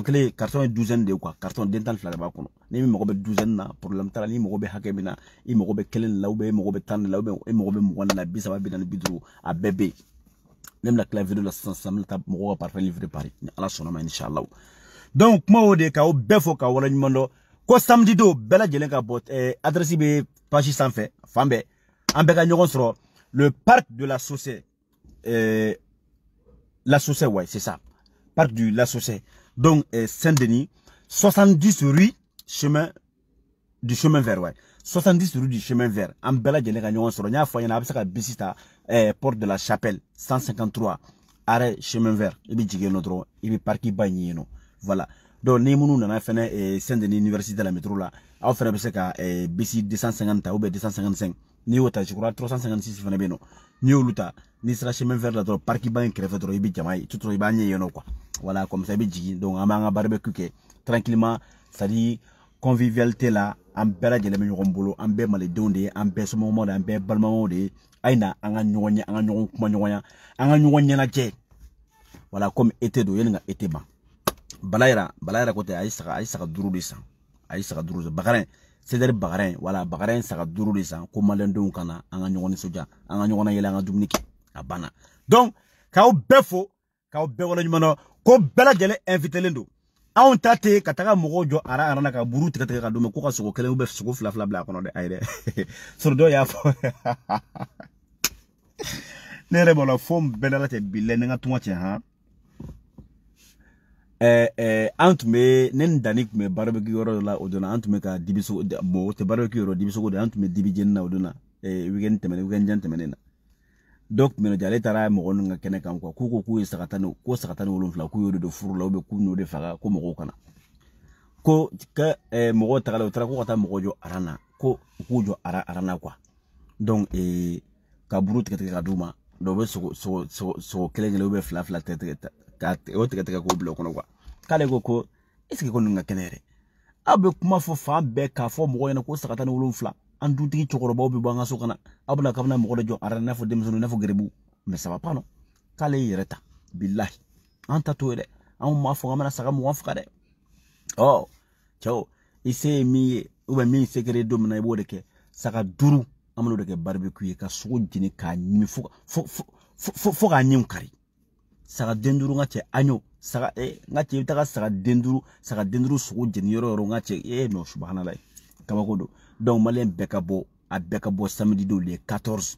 clé carton douzaine de quoi carton dental fla ba kono ni mi mago be douzaine na problème tala ni mago be hakemina i mago be kelen lawbe mago be tan lawbe e mago be mo la bisaba bi dan bidru a bébé nem la clavier de la 500 ta mago parfum livré Paris ni ala sonoma inshallah donc kuma o de ka o bɛɛ fo ka wala ɲuman dɔ ko samedi do bɛɛ lajɛlen ka bɔ adresse bɛ page sanfɛ fan bɛɛ an bɛɛ ka ɲɔgɔn sɔrɔ le parc de la Saucée la Saucée ouais c'est ça parc du la Saucée donc Saint-Denis 70 rue chemin vert ouais 70 rue du chemin vert an bɛɛ lajɛlen ka ɲɔgɔn sɔrɔ n y'a fɔ ɲɛna a bɛ se ka bisi ta porte de la Chapelle 153 arrêt chemin vert i bɛ jigin yen nɔ dɔrɔn i bɛ parc ba ɲi yen nɔ voilà donc ni minnu nana fɛnɛ Saint-Denis université de la métro la aw fɛnɛ bɛ se ka bisi 250 ta ou bien 255 n'i y'o ta je crois 356 fɛnɛ bɛ yen nɔ n'i y'olu ta n'i sera chemin vert la dɔrɔn parc ba in kɛrɛfɛ dɔrɔn i bɛ jama ye tout dɔrɔn i b'a ɲɛ yen nɔ quoi voilà comme ça i bɛ jigin donc an b'an ka barbecue kɛ tranquillement c'est à dire convivialité la an bɛɛ lajɛlen bɛ ɲɔgɔn bolo an bɛɛ malidenw de ye an bɛɛ somɔgɔw de ye an bɛɛ balimaw de ye a ye na an ka ɲɔgɔn ye an ka ɲɔgɔn kuma ɲɔgɔnya an ka ɲɔgɔn ɲɛnajɛ voilà comme été don yanni ka été ban bala yɛrɛ ko tɛ a ye saga 5 de san a ye saga 5 Bagarin Cédric Bagarin voilà Bagarin saga 5 de san ko maliyɛndenw ka na an ka ɲɔgɔn nisɔndiya an ka ɲɔgɔn yɛlɛ an ka dumuni kɛ a banna donc k'aw bɛɛ fo k'aw bɛɛ wale ɲuman dɔn ko bɛɛ lajɛlen invitelen don anw ta tɛ ka taga mɔgɔw jɔ ara na ka buru tigɛ ka d'u ma ko ka sogo kelen ou bien sogo 2 bila a kɔnɔ dɛ ayi dɛ sɔrɔ dɔw y'a fɔ ne yɛrɛ b'a la fo n bɛɛ la tɛ bilayi ni n ka tɔngɔ cɛ han an tun bɛ ne ni Dani tun bɛ barbecue yɔrɔ dɔ la o don an tun bɛ ka dibiso bon o tɛ barbecue yɔrɔ dibisogo de an tun bɛ dibi jeni na o don na weekend jan tɛmɛnen na dɔw tun bɛ yen nɔ ale taara mɔgɔ ninnu ka kɛnɛ kan quoi k'u ye saga 17 k'u y'o de don furu la ou bien k'u n'o de faga ko mɔgɔw kana ko mɔgɔw tagala u taara ko ka taa mɔgɔw jɔ aran na ko u k'u jɔ aran na quoi donc ka buru tigɛ ka d'u ma dɔw bɛ sogo kelen ou bien 2 tigɛ o tigɛ k'o bila o kɔnɔ quoi k'ale ko est ce que ko ninnu ka kɛnɛ yɛrɛ aw bɛ kuma fɔ fan bɛɛ k'a fɔ mɔgɔw ɲɛna ko saga 17 an dutigi cɛkɔrɔbaw bɛ bɔ an ka so kana aw bɛna k'a bɛna mɔgɔ dɔ jɔ aran n'a fɔ denmisɛnninw n'a fɔ gɛrɛbu mais ça va pas non k'ale y'i yɛrɛ ta bilahi an ta t'o ye dɛ anw m'a fɔ an bɛna saga 20 faga dɛ ɔ cɛw i se ye min ye ou bien min se kɛra don min na i b'o de kɛ saga 5 an bɛn'o de kɛ barbecue ye ka sogo jeni k'a ɲimi fo k'a ɲɛw kari saga 5 n ka cɛ agneau saga n ka cɛ i bɛ taga saga 5 sogo jeni yɔrɔ n ka cɛ non subhanallah kabako don donc malien bɛɛ ka bɔ samedi don le 14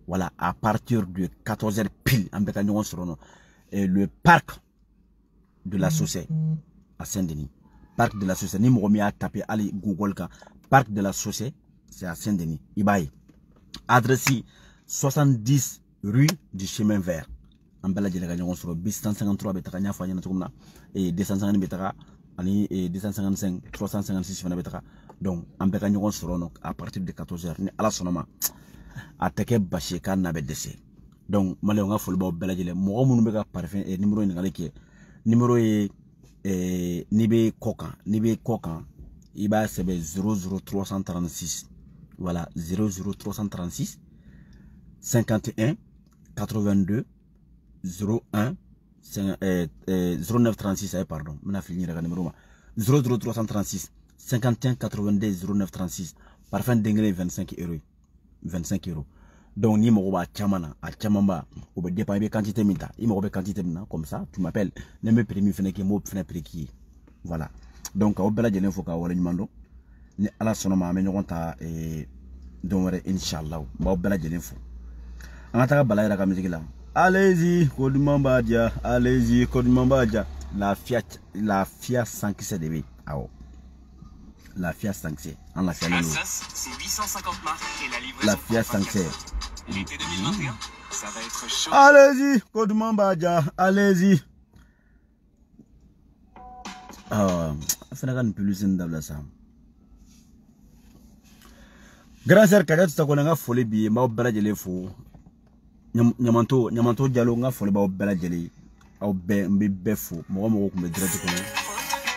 voilà à partir de 14h pile an bɛɛ ka ɲɔgɔn sɔrɔ nɔ le parc de la Saucée à Saint-Denis parc de la Saucée ni mɔgɔ min y'a tapé ali Google kan parc de la Saucée c'est à Saint-Denis i b'a ye adresse 70 rue du chemin vert an bɛɛ lajɛlen ka ɲɔgɔn sɔrɔ bis 153 bɛ taga n y'a fɔ a ɲɛna cogo min na 250 bɛ taga ani 255 356 fana bɛ taga donc an bɛɛ ka ɲɔgɔn sɔrɔ nɔ à partir de 14h ni ala sɔnna ma a tɛ kɛ basi ye k'a n'a bɛ dɛsɛ donc maliyɛnw ka foli b'aw bɛɛ lajɛlen mɔgɔ minnu bɛ ka parfum numéro ɲininkali kɛ numéro ye n'i bɛ kɔ kan i b'a sɛbɛn 00336 voilà 00336 51 82 01 0936 pardon n bɛna fili n yɛrɛ ka numéro ma 00336 51 82 0936 parfum den kelen 25 euros donc ni mago b'a caman na a caman ba o bɛ dépend i bɛ quantité min ta i mago bɛ quantité min na comme ça tu m'appelles ne bɛ prix min fɛnɛ kɛ n b'o fɛnɛ prix k'i ye voilà donc aw bɛɛ lajɛlen fo k'a wale ɲuman dɔn ni ala sɔnna ma an bɛ ɲɔgɔn ta don wɛrɛ inshallah n b'aw bɛɛ lajɛlen fo an ka taga Bala yɛrɛ ka musique la allez-y ko duman b'a diya allez-y ko duman b'a diya lafiya sankisɛ de bɛ awɔ lafiya sankisɛ an lafiyalen don lafiya sankisɛ allez-y ko duman b'a diya allez-y a fana ka nin publicité dabila sa grand sœur Kadiatou Sakɔ n ka foli b'i ye n b'aw bɛɛ lajɛlen fo Ɲamanto Jalo n ka foli b'aw bɛɛ lajɛlen aw bɛɛ n bɛ bɛɛ fo mɔgɔ tun bɛ direct kɔnɔ